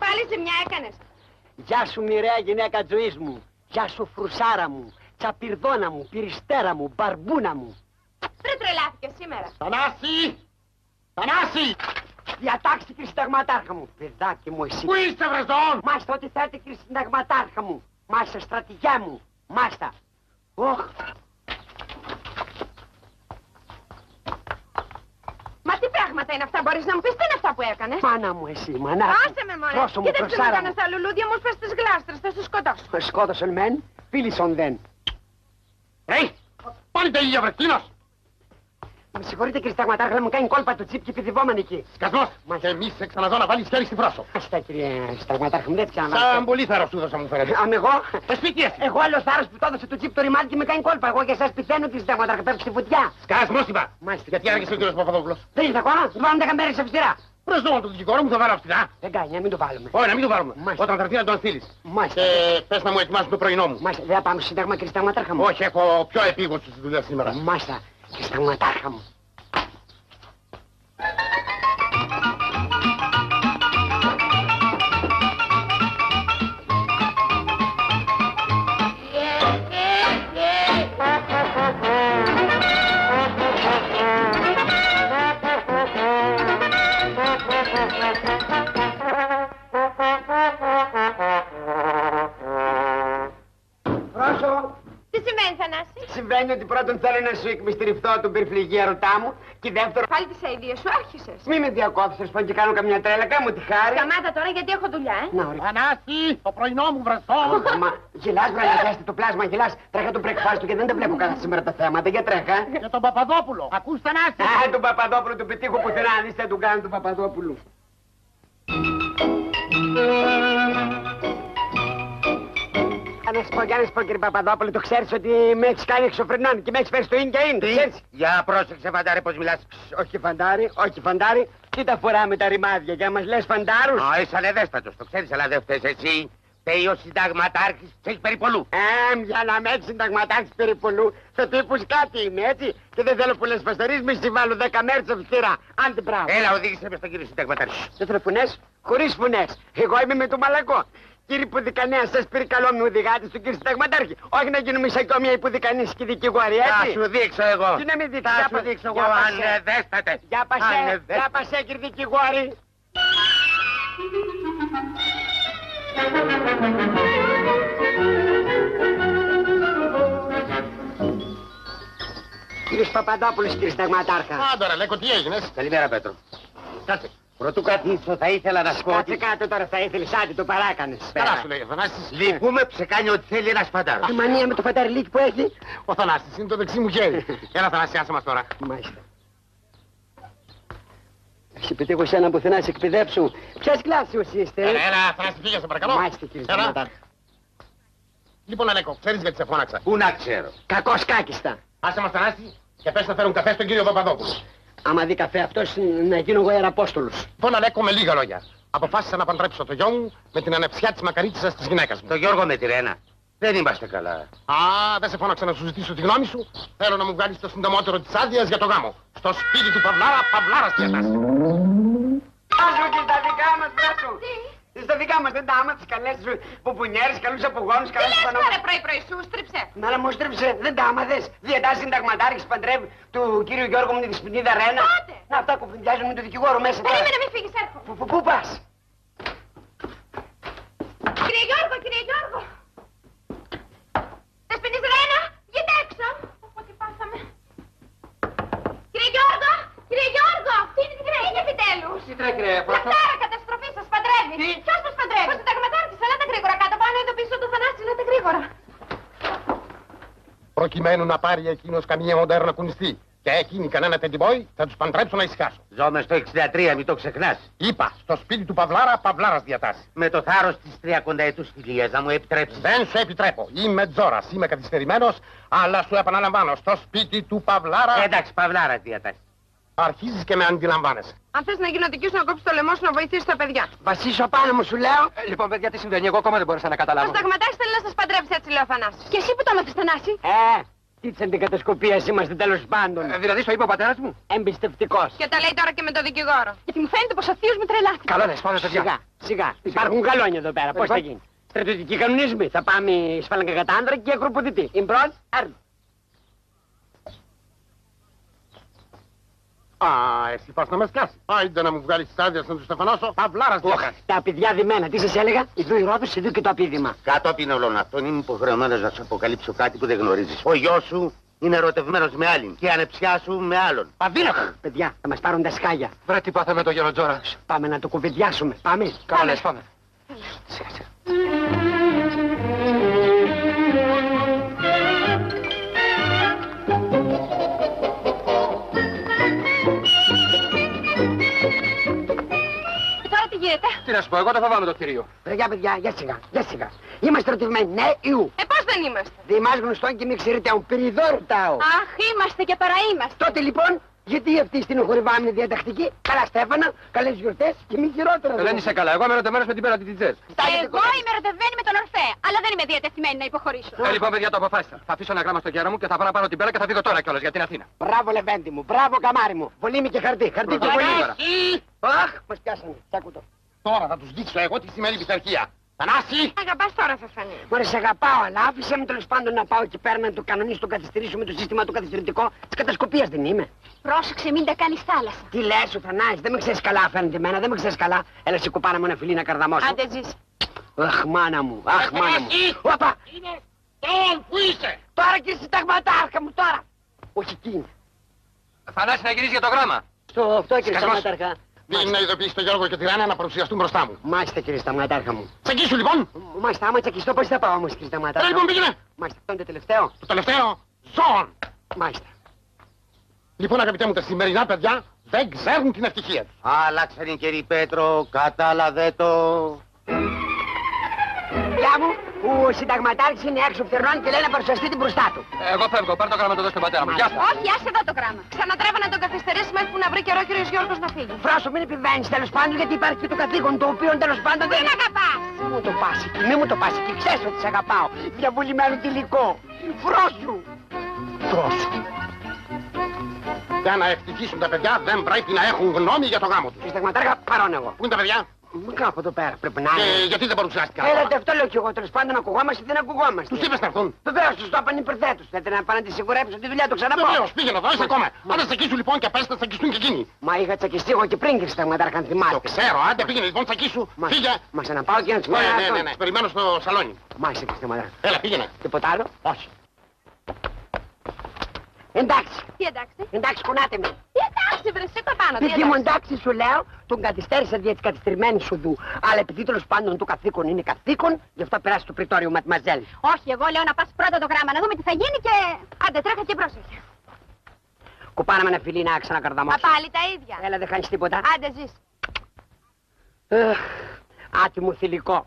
Μεγάλη ζημιά έκανες. Γεια σου μοιραία γυναίκα ζωής μου. Γεια σου φρουσάρα μου. Τσαπυρδόνα μου, πυριστέρα μου, μπαρμπούνα μου. Δεν τρελάθηκε σήμερα. Θανάση! Θανάση! Διατάξει, κύριε συνταγματάρχα μου. Παιδάκι μου, εσύ. Πού είστε, βρεστόν! Μάλιστα, ό,τι θέλετε, κύριε συνταγματάρχα μου. Μάλιστα, στρατηγιά μου. Μάλιστα. Οχ. Μα τι πράγματα είναι αυτά, μπορείς να μου πεις τι είναι αυτά που έκανες? Μάνα μου, εσύ, μανά. Άσε με μωρέ. Πρόσω μου, Κοίταξε με προσάρα έκανες μου. τα λουλούδια μου, πες τις γλάστρες, θα σου σκοτώσω. Με σκότωσαν μεν, φίλησον δεν. Πάλι τα ίδια, βρεστίνος! Με συγχωρείτε, κύριε συνταγματάρχα, να μου κάνει κόλπα το τσίπ και επιδευόμενο εκεί. Σκασμός! Και εμείς σε ξαναδώ να βάλεις χέρι στη φράσο. Άστα, κύριε συνταγματάρχα μου, δεν ξαναβάλω. Σαν πολύ θάρρος σου δώσα μου φαίνεται. Αν εγώ. Σπίτι εσύ. Εγώ άλλο θάρρος που το έδωσε το τσίπ το ρημάδι και με κάνει κόλπα. Εγώ για εσάς πηθαίνω, κύριε συνταγματάρχα, πέφτει στη φωτιά. Σκασμός είπα. Μάλιστα. Γιατί άργησε ο κύριος Παπαδόπουλος. Δεν είστε ακόμα, του βάλουμε 10 μέρες αυστηρά. Προσδόмо του δικηγόρου μου θα βάλω αυστηρά. Δεν κάνει, να μην το βάλουμε. Όχι, να μην το βάλουμε. Μάλιστα. Όταν θα έρθει να τον στείλεις. Μάλιστα. Και πες να μου ετοιμάσουν το πρωινό μου. Μάλιστα, δεν θα πάμε στο σύνταγμα, κύριε συνταγματάρχα μου. Όχι, έχω πιο επίγουσες δουλειές σήμερα. Μάλιστα, κύριε συνταγματάρχα μου. Τι σημαίνει, Θανάση? Συμβαίνει ότι πρώτον θέλω να σου εκμυστηρευτώ τον περιφληγή ερωτά μου και δεύτερον. Πάλι τις αηδίες σου άρχισες. Μη με διακόψεις, πω και κάνω καμιά τρέλα, κάμου τη χάρη. Σταμάτα τώρα γιατί έχω δουλειά, Να, ωραία. Θανάση, το πρωινό μου βρεστόν. Μα γελάς, βραλιάζεστε το πλάσμα, γελάς. Τρέχα το breakfast του και δεν τα βλέπω καλά σήμερα τα θέματα. Για τρέχα. Για τον Παπαδόπουλο. Ακούς Θανάση. Α, τον Παπαδόπουλο του πετύχω πουθενά, αν είστε να του κάνω τον Παπαδόπουλου. Να σου πω, κύριε Παπαδόπουλο, το ξέρεις ότι με έχεις κάνει εξωφρενών και με έχεις φέρει στο ίν και ίν. Ξέρεις. Για πρόσεξε φαντάρε πως μιλάς. Όχι φαντάρι, όχι φαντάρι. Τι τα φοράμε τα ρημάδια για να μας λες φαντάρους. Α, είσαι ανεδέστατος, το ξέρεις, αλλά δεν φταίς εσύ. Φταίει ο συνταγματάρχης, ξέρεις περιπολού. Για να με έχεις συνταγματάρχης περιπολού, θα τύπους κάτι είμαι, έτσι. Και δεν θέλω πολλές παστερίες, μη συμβάλλω 10 μέρες αυστηρά. Άντε μπράβο. Έλα, οδήγησε με στον κύριο συνταγματάρχη. Δεν θέλω φωνές, χωρίς φωνές. Εγώ είμαι με το μαλακό. Κύριε Υπουδικανέα, σας περικαλώ με οδηγάτε στον κύριο συνταγματάρχη. Όχι να γίνουμε σαν κόμια υπουδικανείς και δικηγόροι, Θα έτσι. σου δείξω εγώ. Τι να μην δείξεις, Θα για σου πα- δείξω για εγώ, πασέ. ανεδέστατε. Για πασέ, Ανεδέστατε. για πασέ κύριε δικηγόρη. Κύριος Παπαδόπουλος, κύριε συνταγματάρχα. Τώρα, Λέκο, τι έγινες. Καλημέρα, Πέτρο. Κάτσε. Πρωτού καθίσω, θα ήθελα να σου πω Κάτσε ότι... κάτω τώρα, θα ήθελες, άντε το παράκανες. Καλά σου λέει ο Θανάσης. Λυπούμε που σε κάνει ό,τι θέλει ένας φαντάρος. Τη μανία με το φανταριλίκι που έχει. Ο Θανάσης είναι το δεξί μου χέρι. Έλα Θανάση, άσε μας τώρα. Μάλιστα. Σε πετύχω σένα πουθενά να σε εκπαιδεύσω. Ποιας κλάσης είστε, Έλα, Θανάση, φύγε σε παρακαλώ. Μάλιστα, κύριε Έλα. συνταγματάρχα. Λοιπόν, Αλέκο, ξέρεις γιατί σε φώναξα. Πού να ξέρω. Κακός κάκιστα. Άσε μας Θανάση και πες να φέρουν καφέ στον κύριο Παπαδόπουλο. Άμα δει καφέ αυτός να γίνω εγώ ιεραπόστολος. Λοιπόν, Αλέκο, με λίγα λόγια. Αποφάσισα να παντρέψω το γιο μου με την ανεψιά της μακαρίτσας της γυναίκας μου. Το Γιώργο με τη Ρένα. Δεν είμαστε καλά. Α, δεν σε φώναξα να σου ζητήσω τη γνώμη σου. Θέλω να μου βγάλεις το συντομότερο της άδειας για το γάμο. Στο σπίτι του Παυλάρα, Παυλάρας διατάσσει. Άσου και στα δικά μας, βράσου. Στα δικά μας δεν τα άμα τις καλές πουμπουνιέρες, καλούς απογόνους, Τι καλούς λες πανόμους. τώρα πρωί-πρωί, σου στρίψε. Να αλλά μου στρίψε, δεν τα άμα δες. Διατάσσει συνταγματάρχης παντρεύει του κύριου Γιώργου μου τη δυσποινίδα Ρένα. Πότε? Να αυτά κουβεντιάζουν με τον δικηγόρο μέσα τώρα. Περίμενε, μην φύγεις, έρχομαι. Πού πας? Κύριε Γιώργο, κύριε Γιώργο. Δεσποινής Ρένα, βγείτε έξω. Πω, τι πάθαμε. Κύριε Γιώργο, κύριε Γιώργο. Τι είναι, τι τρέχει επιτέλους. Τι τρέχει ρε, Λαχτάρα, καταστροφή, σας παντρεύει. Τι? Ποιος σας παντρεύει? Ο συνταγματάρχης, ελάτε γρήγορα κάτω πάνω, ειδοποιήσω το Θανάση, ελάτε γρήγορα. Προκειμένου να πάρει εκείνος καμία μοντέρνα κουνιστή και εκείνη κανένα τεντιμπόι, θα τους παντρέψω να ησυχάσω. Ζώμε στο 63, μην το ξεχνάς. Είπα, στο σπίτι του Παυλάρα, Παυλάρας διατάσσει. Με το θάρρος της 30ετούς φιλίας να μου επιτρέψεις. Δεν σου επιτρέπω. Είμαι τζόρας, είμαι καθυστερημένος, αλλά σου επαναλαμβάνω, στο σπίτι του Παυλάρα Εντάξει, Παυλάρας διατάσσει. αρχίζεις και με αντιλαμβάνεσαι. Αν θες να γίνω δική σου να κόψεις το λαιμό σου να βοηθήσεις τα παιδιά. Βασίσω πάνω μου σου λέω. Λοιπόν, παιδιά, τι συμβαίνει, εγώ ακόμα δεν μπόρεσα να Ο καταλάβω. συνταγματάρχης θέλει να σας παντρέψει, έτσι λέει ο Θανάσης. Και εσύ που το έμαθες, Θανάση. Τι της αντικατασκοπίας είμαστε τέλος πάντων. Δηλαδή, στο είπε ο πατέρας μου. Εμπιστευτικός. Και τα λέει τώρα και με το δικηγόρο. Γιατί μου φαίνεται πως ο θείος μου τρελάθηκε. Καλά, ναι, σπάμε παιδιά. Σιγά, σιγά. Υπάρχουν γαλόνια εδώ πέρα. Πώς θα γίνει. Στρατιωτικοί κανονισμοί. Θα πάμε σφάλαγγα κατά άνδρα και ακροποδητή. Εμπρός, άρδι. Α, εσύ πας να με σκάσεις. Άιντε να μου βγάλεις τις άδειες να τους στεφανώσω. Παυλάρας διάκας. Τα παιδιά διμένα, τι σας έλεγα. Εδώ η Ρόδος, εδώ και το απίδημα. Κατόπιν όλων αυτών είμαι υποχρεωμένος να σου αποκαλύψω κάτι που δεν γνωρίζεις. Ο γιος σου είναι ερωτευμένος με άλλην και η ανεψιά σου με άλλον. Αδύνατο. Παιδιά, θα μας πάρουν τα σκάλια. Βρε τι πάθαμε το γεροντζόρα. Πάμε να το κουβεντιάσουμε. Πάμε. Καλά λες, πάμε. Σιγά, σιγά. Και τώρα τι γίνεται. Τι να σου πω, εγώ το φοβάμαι το κτηρίο. Παιδιά, για σιγά, για σιγά. Είμαστε ερωτευμένοι, ναι, ιού. Πώς δεν είμαστε. Δεν μας γνωστόν και μην ξέρετε, αν περιδό ρωτάω. Αχ, είμαστε και παραείμαστε. Τότε λοιπόν, γιατί αυτή στην οχορυβάμενη διατακτική, καλά Στέφανα, καλές γιορτές και μη χειρότερα. Δεν είσαι καλά, εγώ είμαι ερωτευμένος με την πέρα της Τζες. Εγώ είμαι ερωτευμένη με τον Ορφέα, αλλά δεν είμαι διατεθειμένη να υποχωρήσω. Λοιπόν, παιδιά, το αποφάσισα. Θα αφήσω ένα γράμμα στο κέρα μου και θα πάω να πάρω την πέρα και θα φύγω τώρα κιόλας για την Αθήνα. Μπράβο Λεβέντη μου, μπράβο καμάρι μου. Βολίμη και χαρτί, χαρτί και βολίμη. Αχ, μας πιάσανε, τσάκου το. Τώρα θα τους δείξω εγώ τι σημαίνει πειθαρχία. Θανάση! Αγαπάς τώρα θα φανεί. Μωρέ, σε αγαπάω, αλλά άφησε με τέλος πάντων να πάω εκεί πέρα να το κανονίσω, το καθυστερήσω με το σύστημα του καθυστερητικό της κατασκοπίας δεν είμαι. Πρόσεξε, μην τα κάνεις θάλασσα. Τι λες, ο Θανάσης, δεν με ξέρεις καλά, φαίνεται εμένα, δεν με ξέρεις καλά. Έλα, σε κουπάνα μου ένα φιλί να καρδαμώσω. Άντε ζεις. Αχ, μάνα μου, αχ, μάνα μου. Όπα! Είναι τον που είσαι! Τώρα κύριε συνταγματάρχα μου, τώρα! Όχι εκεί είναι. Θανάση να γυρίσει για το γράμμα. Στο αυτό κύριε Σκασμός. συνταγματάρχα. Πήγαινε να ειδοποιήσει τον Γιώργο και τη Ράννα να παρουσιαστούν μπροστά μου. Μάλιστα κύριε συνταγματάρχα μου. Τσακίσου λοιπόν! Μάλιστα, άμα τσακιστώ πώς θα πάω όμως κύριε συνταγματάρχα. Λοιπόν, πήγαινε! Μάλιστα, αυτό είναι το τελευταίο. Το τελευταίο, ζώων! Μάλιστα. Λοιπόν, αγαπητέ μου, τα σημερινά παιδιά δεν ξέρουν την ευτυχία τους. Άλλαξαν οι καιροί, Πέτρο, κατάλαβε το. Γεια μου, ο συνταγματάρχης είναι έξω φτερνών και λέει να παρουσιαστεί την μπροστά του. Εγώ φεύγω, πάρ' το γράμμα το δω στον πατέρα μου. Γεια σας. Όχι, άσε εδώ το γράμμα. Ξανατρέβα να τον καθυστερήσει μέχρι που να βρει καιρό ο κύριος Γιώργος να φύγει. Φράσο, μην επιβαίνεις τέλος πάντων γιατί υπάρχει και το καθήκον το οποίο τέλος πάντων δεν... Μην αγαπάς. Μη μου το πας εκεί, μη μου το πας εκεί, ξέρεις ότι σε αγαπάω. Διαβολημένο τυλικό. Φρόσου. Φρόσου. Για να ευτυχήσουν τα παιδιά δεν πρέπει να έχουν γνώμη για το γάμο τους. Κύριε συνταγματάρχα, παρόν εγώ. Πού είναι τα παιδιά? Μικρά από εδώ πέρα πρέπει να Και είναι. γιατί δεν παρουσιάστηκαν? Έλατε, αυτό λέω κι εγώ. Τέλος πάντων, ακουγόμαστε ή δεν ακουγόμαστε. Τους είπες να έρθουν. Βεβαίως, τους το είπαν υπερθέτους. Θέλετε να πάνε να τη σιγουρέψουν τη δουλειά του, ξαναπώ. Βεβαίως, πήγαινε εδώ, είσαι ακόμα. Άντε τσακίσου λοιπόν και πες θα τσακιστούν και εκείνοι. Μα είχα τσακιστεί εγώ και πριν, κύριε συνταγματάρχα, αν Το θυμάστε. ξέρω, άντε πήγαινε λοιπόν τσακίσου. Φύγε. Μα ξαναπάω και να τους πω. Ναι. Περιμένω στο σαλόνι. Μάλιστα, κύριε συνταγματάρχα. Έλα, πήγαινε. Τίποτα άλλο. Όχι. Εντάξει, Τι εντάξει. εντάξει, κουνάτε με. Τι εντάξει, βρε, σήκω πάνω. Τι Παιδί μου, εντάξει. εντάξει, σου λέω, τον καθυστέρησα δια της καθυστερημένης σου δου. Αλλά επειδή τέλος πάντων το καθήκον είναι καθήκον, γι' αυτό περάσει στο πριτόριο ματμαζέλ. Όχι, εγώ λέω να πας πρώτα το γράμμα, να δούμε τι θα γίνει και... Άντε, τρέχα και πρόσεχε. Κουπάνα με ένα φιλί να ξανακαρδαμώσω. Μα πάλι τα ίδια. Έλα, δεν χάνεις τίποτα. Άντε, ζεις. Άτιμο θηλυκό.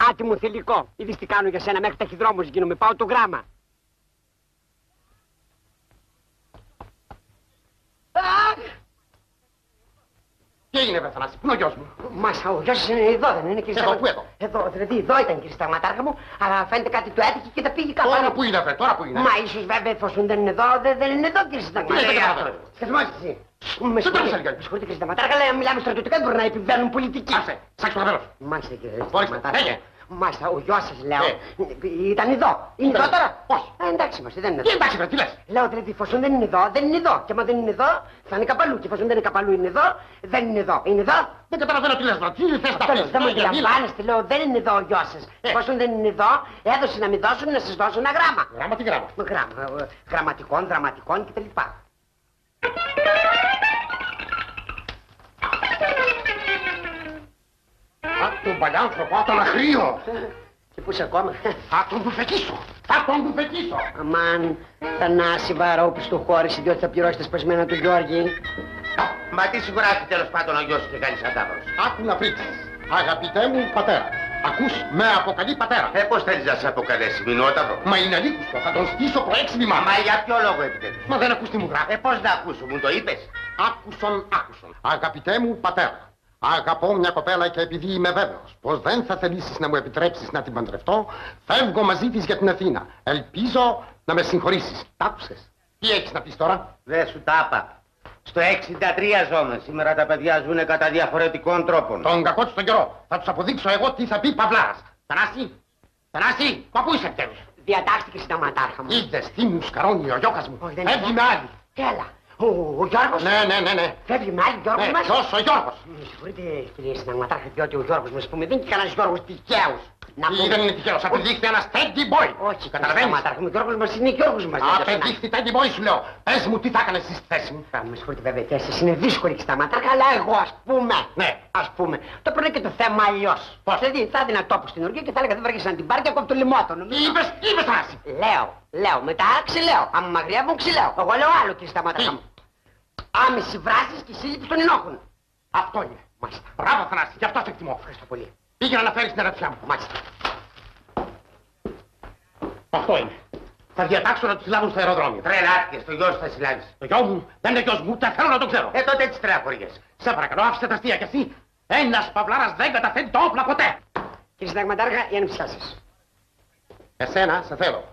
Άτιμο θηλυκό. Είδες τι κάνω για σένα μέχρι ταχυδρόμος γίνομαι. Πάω το γράμμα. Τι έγινε, βρε Θανάση, πού είναι ο γιος μου? Μάσα, ο γιος είναι εδώ, δεν είναι κύριε Εδώ, Σταγματάρχα? πού εδώ? Εδώ, δηλαδή εδώ ήταν κύριε Σταγματάρχα μου, αλλά φαίνεται κάτι του έτυχε και τα πήγε κάπου. Τώρα που είναι, βρε, τώρα που είναι? Μα ίσως βέβαια εφόσον δεν είναι εδώ, δεν είναι εδώ κύριε Σταγματάρχα. Τι λέτε, αυτό? Σκασμός εσύ. Με Τι πέρασε, συγχωρείτε κύριε Σταγματάρχα, αλλά μιλάμε στρατιωτικά, δεν μπορεί να επιβαίνουν πολιτικοί. Άσε, σάξε το γράμμα. Μάλιστα κύριε Ορίστε, Σταγματάρχα. λέγε. Μάλιστα, ο γιος σας λέω, ήταν εδώ. Είναι εδώ τώρα? Όχι. Εντάξει είμαστε, δεν είναι Τι εδώ. εντάξει, βρε, τι λες? Λέω δηλαδή, εφόσον δεν είναι εδώ, δεν είναι εδώ. Και άμα δεν είναι εδώ, θα είναι καπαλού. Και εφόσον δεν είναι καπαλού, είναι εδώ, δεν είναι εδώ. Είναι εδώ. Δεν καταλαβαίνω τι λες, βρε, τι θες να Αυτό λέω, πεις? δεν με Λέγε, μίλα. αντιλαμβάνεστε, λέω, δεν είναι εδώ ο γιος σας. Εφόσον δεν είναι εδώ, έδωσε να μην δώσουν να σας δώσω ένα γράμμα. Γράμμα, τι γράμμα? Γράμμα, γραμματικών, δραματικών κτλ. Α, τον παλιάνθρωπο, α, τον αχρίο. Και πού είσαι ακόμα? Θα τον μπουφεκίσω, θα τον μπουφεκίσω. Αμάν, Θανάση Βαρόπης του χώρισε, διότι θα πληρώσει τα σπασμένα του Γιώργη. Μα τι σιγουράκι τέλος πάντων ο γιος σου και κάνεις αντάβρος. Άκου να πρίξεις. Αγαπητέ μου πατέρα, ακούς, με αποκαλεί πατέρα. Πώς θέλεις να σε αποκαλέσει, Μινόταυρο? Μα είναι αλήκουστο, θα τον στήσω προέξυπνημα. Μα για ποιο λόγο επιτέλους? Μα δεν ακούς τι μου γράφει. Πώς να ακούσω, μου το είπες? Άκουσον. Αγαπητέ μου πατέρα, αγαπώ μια κοπέλα και επειδή είμαι βέβαιος πως δεν θα θελήσεις να μου επιτρέψεις να την παντρευτώ, φεύγω μαζί της για την Αθήνα. Ελπίζω να με συγχωρήσεις. Τ' άκουσες? Τι έχεις να πεις τώρα? Δεν σου τα είπα. Στο 63 ζώμε. Σήμερα τα παιδιά ζουνε κατά διαφορετικών τρόπων. Τον κακό του τον καιρό. Θα τους αποδείξω εγώ τι θα πει Παυλάρας. Θανάση! Θανάση! Μα πού είσαι επιτέλους? Διατάχθηκε συνταγματάρχα μου. Είδες τι μου σκαρώνει ο Γιώκας μου. Όχι, δεν Έβγει είναι. με άλλη. Έλα. Ο Γιώργος. Ναι. Φεύγει με άλλη Γιώργος Ναι, μας. ποιος ο Γιώργος? Με συγχωρείτε κύριε συνταγματάρχα, διότι ο Γιώργος μας πούμε δεν είναι και κανένας Γιώργος τυχαίος. Να Ή δεν είναι τυχαίος, απεδείχθη ένας Teddy Boy. Όχι, Καταλαβαίνεις? συνταγματάρχα μου, ο Γιώργος μας είναι Γιώργος μας. Απεδείχθη Teddy Boy σου λέω. Πες μου τι θα έκανες στη θέση μου. Με συγχωρείτε βέβαια και εσείς είναι δύσκολη και συνταγματάρχα, αλλά εγώ ας πούμε. Ναι. Ας πούμε. Το πρώτο και το θέμα αλλιώς. Πώς? Δηλαδή θα έδινα τόπο στην οργή και θα έλεγα δεν βαργήσαν την πάρκια από το λιμότο. Τι είπες Θανάση? Λέω, μετά ξυλαίω. Άμα μαγριεύουν ξυλαίω. Εγώ λέω άλλο κύριε συνταγματάρχα Τι? μου. Άμεση βράση και σύλληψη των ενόχων. Αυτό είναι. Μάλιστα. Μπράβο Θανάση, γι' αυτό σε εκτιμώ. Ευχαριστώ πολύ. Πήγαινε να φέρεις την αδερφιά μου. Μάλιστα. Αυτό είναι. Θα διατάξω να τους συλλάβουν στο αεροδρόμιο. Τρελάθηκες, το γιο σου θα συλλάβεις. Το γιο μου δεν είναι γιος μου, ούτε θέλω να το ξέρω. Τότε έτσι τρέχοριες. Σε παρακαλώ, άφησε τα αστεία κι εσύ. Ένας Παυλάρας δεν καταφέρει το όπλα ποτέ. Κύριε συνταγματάρχα, η ανεψιά σας. Εσένα σε θέλω.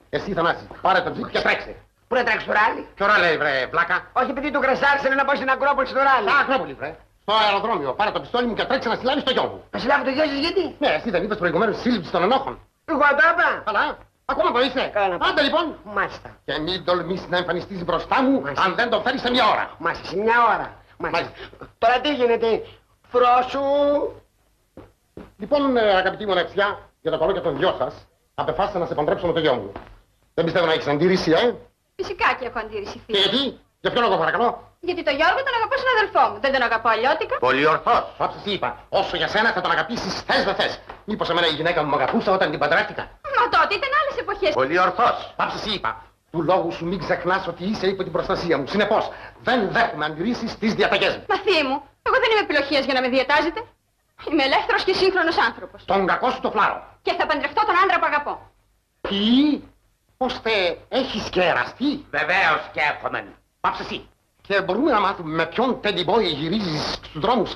Εσύ Θανάση, πάρε το τζιπ και τρέξε. Πού να τρέξει το ράλι? Τι ώρα λέει βρε βλάκα? Όχι επειδή του κρασάρισαν να πάω στην Ακρόπολη στο ράλι. Τα Ακρόπολη βρε. Στο αεροδρόμιο, πάρε το πιστόλι μου και τρέξε να συλλάβεις το γιο μου. Θα συλλάβω το γιο σας γιατί? Ναι, εσύ δεν είπες προηγουμένως σύλληψη των ενόχων. Εγώ το είπα. Καλά, ακόμα το είσαι. Καλά. Άντε λοιπόν. Μάλιστα. Και μην τολμήσεις να εμφανιστείς μπροστά μου Μάλιστα. αν δεν το φέρεις σε μια ώρα. Μάλιστα, σε μια ώρα. Μάλιστα. Μάλιστα. Τώρα τι γίνεται? Φρόσου. Λοιπόν, αγαπητή μου νεψιά, για το καλό και των δυο σας, απεφάσισα να σε παντρέψω με το γιο μου. Δεν πιστεύω να έχεις αντίρρηση, Φυσικά και έχω αντίρρηση, Και φίλε. γιατί, για ποιο λόγο παρακαλώ? Γιατί το Γιώργο τον αγαπώ σαν αδελφό μου. Δεν τον αγαπώ αλλιώτικα. Πολύ ορθός. Πάψε, τι είπα. Όσο για σένα θα τον αγαπήσεις, θες δεν θες. Μήπως εμένα η γυναίκα μου μ' αγαπούσα όταν την παντρεύτηκα. Μα τότε ήταν άλλες εποχές. Πολύ ορθός. Πάψε, τι είπα. Του λόγου σου μην ξεχνάς ότι είσαι υπό την προστασία μου. Συνεπώς, δεν δέχομαι αντιρρήσεις στις διαταγές μου. Μα θεία μου, εγώ δεν είμαι επιλογίας για να με διατάζετε. Είμαι ελεύθερος και σύγχρονος άνθρωπος. Τον κακό σου το φλάρο. Και θα παντρευτώ τον άντρα που αγαπώ. Τι, ώστε έχεις και εραστεί. Βεβαίως και εύχομαι. Πάψε εσύ. Και μπορούμε να μάθουμε με ποιον Teddy Boy γυρίζεις στους δρόμους,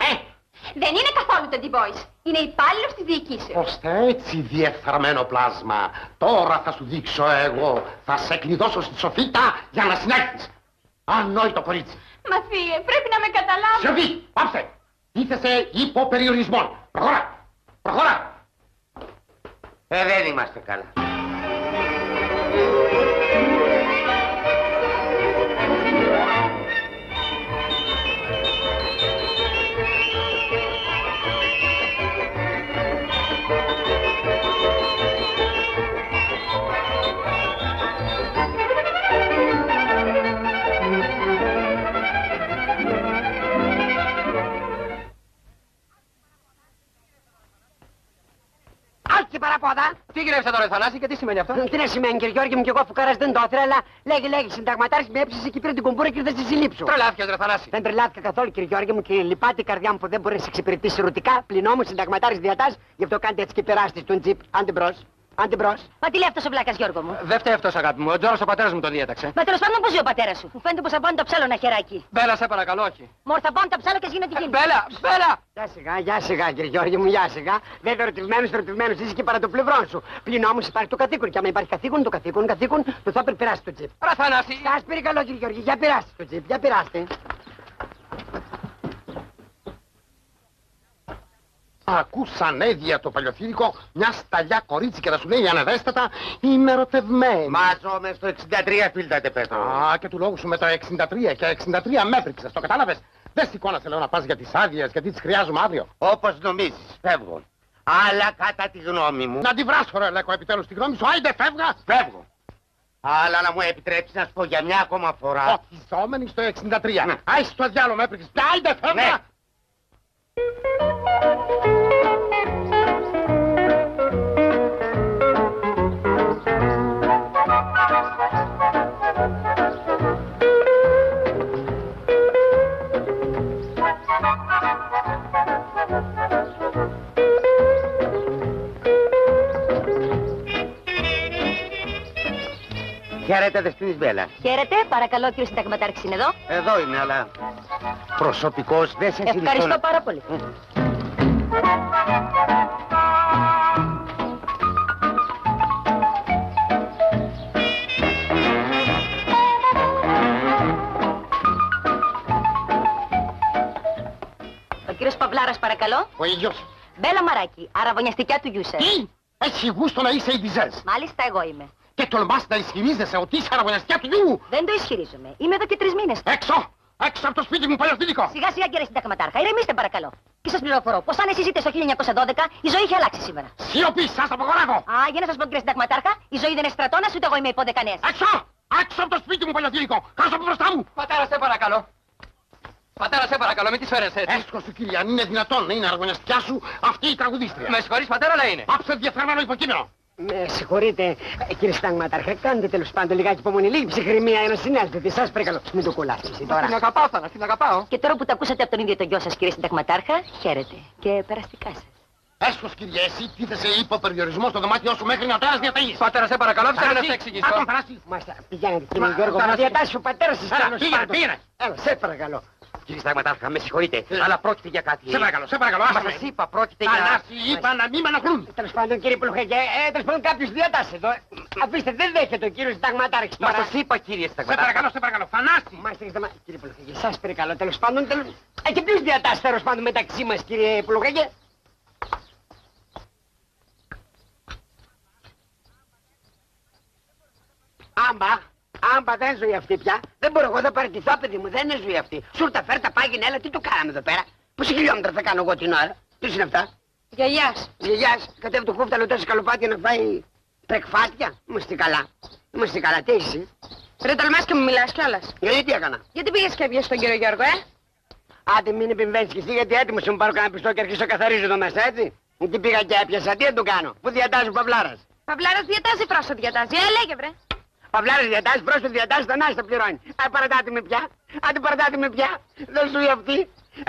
Δεν είναι καθόλου Teddy Boys. Είναι υπάλληλος της διοικήσεως. Ώστε έτσι διεφθαρμένο πλάσμα. Τώρα θα σου δείξω εγώ. Θα σε κλειδώσω στη σοφίτα για να συνέλθεις. Ανόητο κορίτσι. Μα θεία, πρέπει να με καταλάβει. Σιωπή, πάψε. Τίθεσαι υπό περιορισμών. Προχώρα, προχώρα. Δεν είμαστε καλά. Άλκη παραπόδα. Τι γυρεύσε τώρα, Θανάση, και τι σημαίνει αυτό? Τι να σημαίνει κύριε Γιώργη μου και εγώ αφού καράς δεν το ήθελα, αλλά λέγει συνταγματάρχης με έψησε και πήρε την κουμπούρα και ήρθε στη συλλήψου. Τρελάθηκες, ρε Θανάση. Δεν τρελάθηκα καθόλου κύριε Γιώργη μου και λυπάται η καρδιά μου που δεν μπορεί να σε εξυπηρετήσει ρωτικά, πλην όμως συνταγματάρχης διατάζει, γι' αυτό κάντε έτσι και περάστε στον τζιπ. Άντε μπρος. Άντε μπρος. Μα τι λέει αυτός ο βλάκας, Γιώργο μου? Δεν φταίει αυτός, αγάπη μου. Ο Τζόρος ο πατέρας μου τον διέταξε. Μα τέλος πάντων πώς ζει ο πατέρας σου? Μου φαίνεται πως θα πάνε το ψάλο ένα χεράκι. Μπέλα, σε παρακαλώ, όχι. Μωρ, θα πάνε τα ψάλο και γίνεται γίνει. Μπέλα! Γεια σιγά κύριε Γιώργη μου, γεια σιγά. Βέβαια ερωτευμένος είσαι και παρά το πλευρό σου. Πλην όμως υπάρχει το καθήκον και άμα υπάρχει καθήκον, το καθήκον το θα περάσει το τζιπ. Ρε Θανάση! Σας παρακαλώ κύριε Γιώργη, για περάστε το τζιπ, για περάστε. Ακούς ανέδεια το παλιοθύρικο, μια σταλιά κορίτσι και να σου λέει ανεδέστατα, είμαι ερωτευμένη. Μάζομαι στο 63 φίλτατε Πέτρο. Α, και του λόγου σου με το 63 και 63 μέτρηξες, το κατάλαβες? Δεν σηκώνασαι λέω να πας για τις άδειες, γιατί τις χρειάζομαι αύριο. Όπως νομίζεις, φεύγω. Αλλά κατά τη γνώμη μου. Να τη βράσω ρε Λέκο επιτέλους τη γνώμη σου, άιντε φεύγα. Φεύγω. Αλλά να μου επιτρέψεις να σου πω για μια ακόμα φορά. Ορκιζόμενη στο 63. Ναι. Άι στο διάλογο με έπρεξες. Άιντε φεύγα. Ναι. Χαίρετε, δεσποινής Μπέλα. Χαίρετε, παρακαλώ, κύριο συνταγματάρχης είναι εδώ. Εδώ είμαι, αλλά προσωπικός δεν σε συνιστώ. Ευχαριστώ πάρα πολύ. Κύριος Παυλάρας, παρακαλώ. Ο ίδιος. Μπέλα Μαράκη, αραβωνιαστικιά του γιου σας. Τι! Έχει γούστο να είσαι Ιντιζές. Μάλιστα, εγώ είμαι. Και τολμάς να ισχυρίζεσαι ότι είσαι αραβωνιαστιά του γιου. Δεν το ισχυρίζομαι. Είμαι εδώ και 3 μήνες. Έξω! Έξω από το σπίτι μου, παλαιοθήκο! Σιγά σιγά, κύριε Συνταγματάρχα, ηρεμήστε παρακαλώ. Και σας πληροφορώ πως αν εσείς ζείτε στο 1912, η ζωή είχε αλλάξει σήμερα. Σιωπή, σας απαγορεύω! Α, για να σας πω, κύριε Συνταγματάρχα, η ζωή δεν είναι στρατώνας, ούτε εγώ είμαι υποδεκανές. Έξω! Έξω από το σπίτι μου, παλαιοθήκο! Χάσω από μπροστά μου! Πατέρα, σε παρακαλώ. Πατέρα, σε παρακαλώ, μην τις φέρεις έτσι. Έσκω σου, κύριε, αν είναι δυνατόν να είναι αραβωνιαστιά σου αυτή η τραγουδίστρια. Με συγχωρείς, πατέρα, αλλά είναι. Άψε διεφθαρμένο υποκείμενο. Με συγχωρείτε, κύριε Συνταγματάρχα, κάντε τέλος πάντων λιγάκι υπομονή, λίγη ψυχραιμία για να συνέλθετε. Σας παρακαλώ, μην το κολλάσεις εσύ τώρα. Την αγαπάω, Θανάση, την αγαπάω. Και τώρα που τα ακούσατε από τον ίδιο τον γιο σας, κύριε Συνταγματάρχα, χαίρετε. Και περαστικά σας. Έσκω, κύριε, εσύ τίθεσαι υποπεριορισμό στο δωμάτιό σου μέχρι να το ένας διαταγείς. Πατέρα, σε παρακαλώ, άφησε με να σε εξηγήσω. Μάλιστα, πηγαίνετε κύριε Μα, Γιώργο, Θανάση. να διατάσει ο πατέρας σας Έλα, τέλος πήγαινε, πάντων. πήγαινε. Έλα, σε παρακαλώ. Κύριε Συνταγματάρχα, με συγχωρείτε, αλλά πρόκειται για κάτι. Σε παρακαλώ, άσε Μα με. σας είπα, πρόκειται για... Θανάση, είπα να μην με ενοχλούν. Τέλος πάντων κύριε Πλουχαγέ, τέλος πάντων κάποιος διατάσσει εδώ. Αφήστε, δεν δέχεται ο κύριος Συνταγματάρχης Μα τώρα. σας είπα, κύριε Σε Συνταγματάρχα. παρακαλώ, Θανάση. Μάλιστα, κύριε Πλουχαγέ, σας παρακαλώ, τέλος πάντων, και ποιος διατάσσει τέλος πάντων μεταξύ μας κύριε Πλουχαγέ. Άμπα, δεν ζωή αυτή πια. Δεν μπορώ εγώ να παραιτηθώ, παιδί μου, δεν είναι ζωή αυτή. Σούρτα, φέρτα, πάγινε, έλα, τι το κάναμε εδώ πέρα. Πόση χιλιόμετρα θα κάνω εγώ την ώρα. Τι είναι αυτά. Γιαγιάς. Γιαγιάς, κατέβει το κούφταλο τόσο σκαλοπάτια να φάει τρεκφάτια. Είμαστε καλά. Είμαστε καλά, τι είσαι. Ρε τολμάς και μου μιλάς κιόλας. Γιατί τι έκανα. Γιατί πήγες και έβγες στον κύριο Γιώργο, Άντε μην επιμβαίνεις κι εσύ γιατί έτοιμος μου πάρω κανένα πιστό και αρχίσω να καθαρίζω εδώ μέσα, έτσι. Εκεί πήγα και έπιασα, τι να το κάνω. Πού διατάζει ο Παυλάρας. Παυλάρας διατάζει, πρόσω διατάζει. Λέγε βρε. Παυλάρας διατάζει, πρόσωπο διατάζει, τον Άστα πληρώνει. Παρατάτε με πια. Άντε παρατάτε με πια. Δεν σου ή αυτή.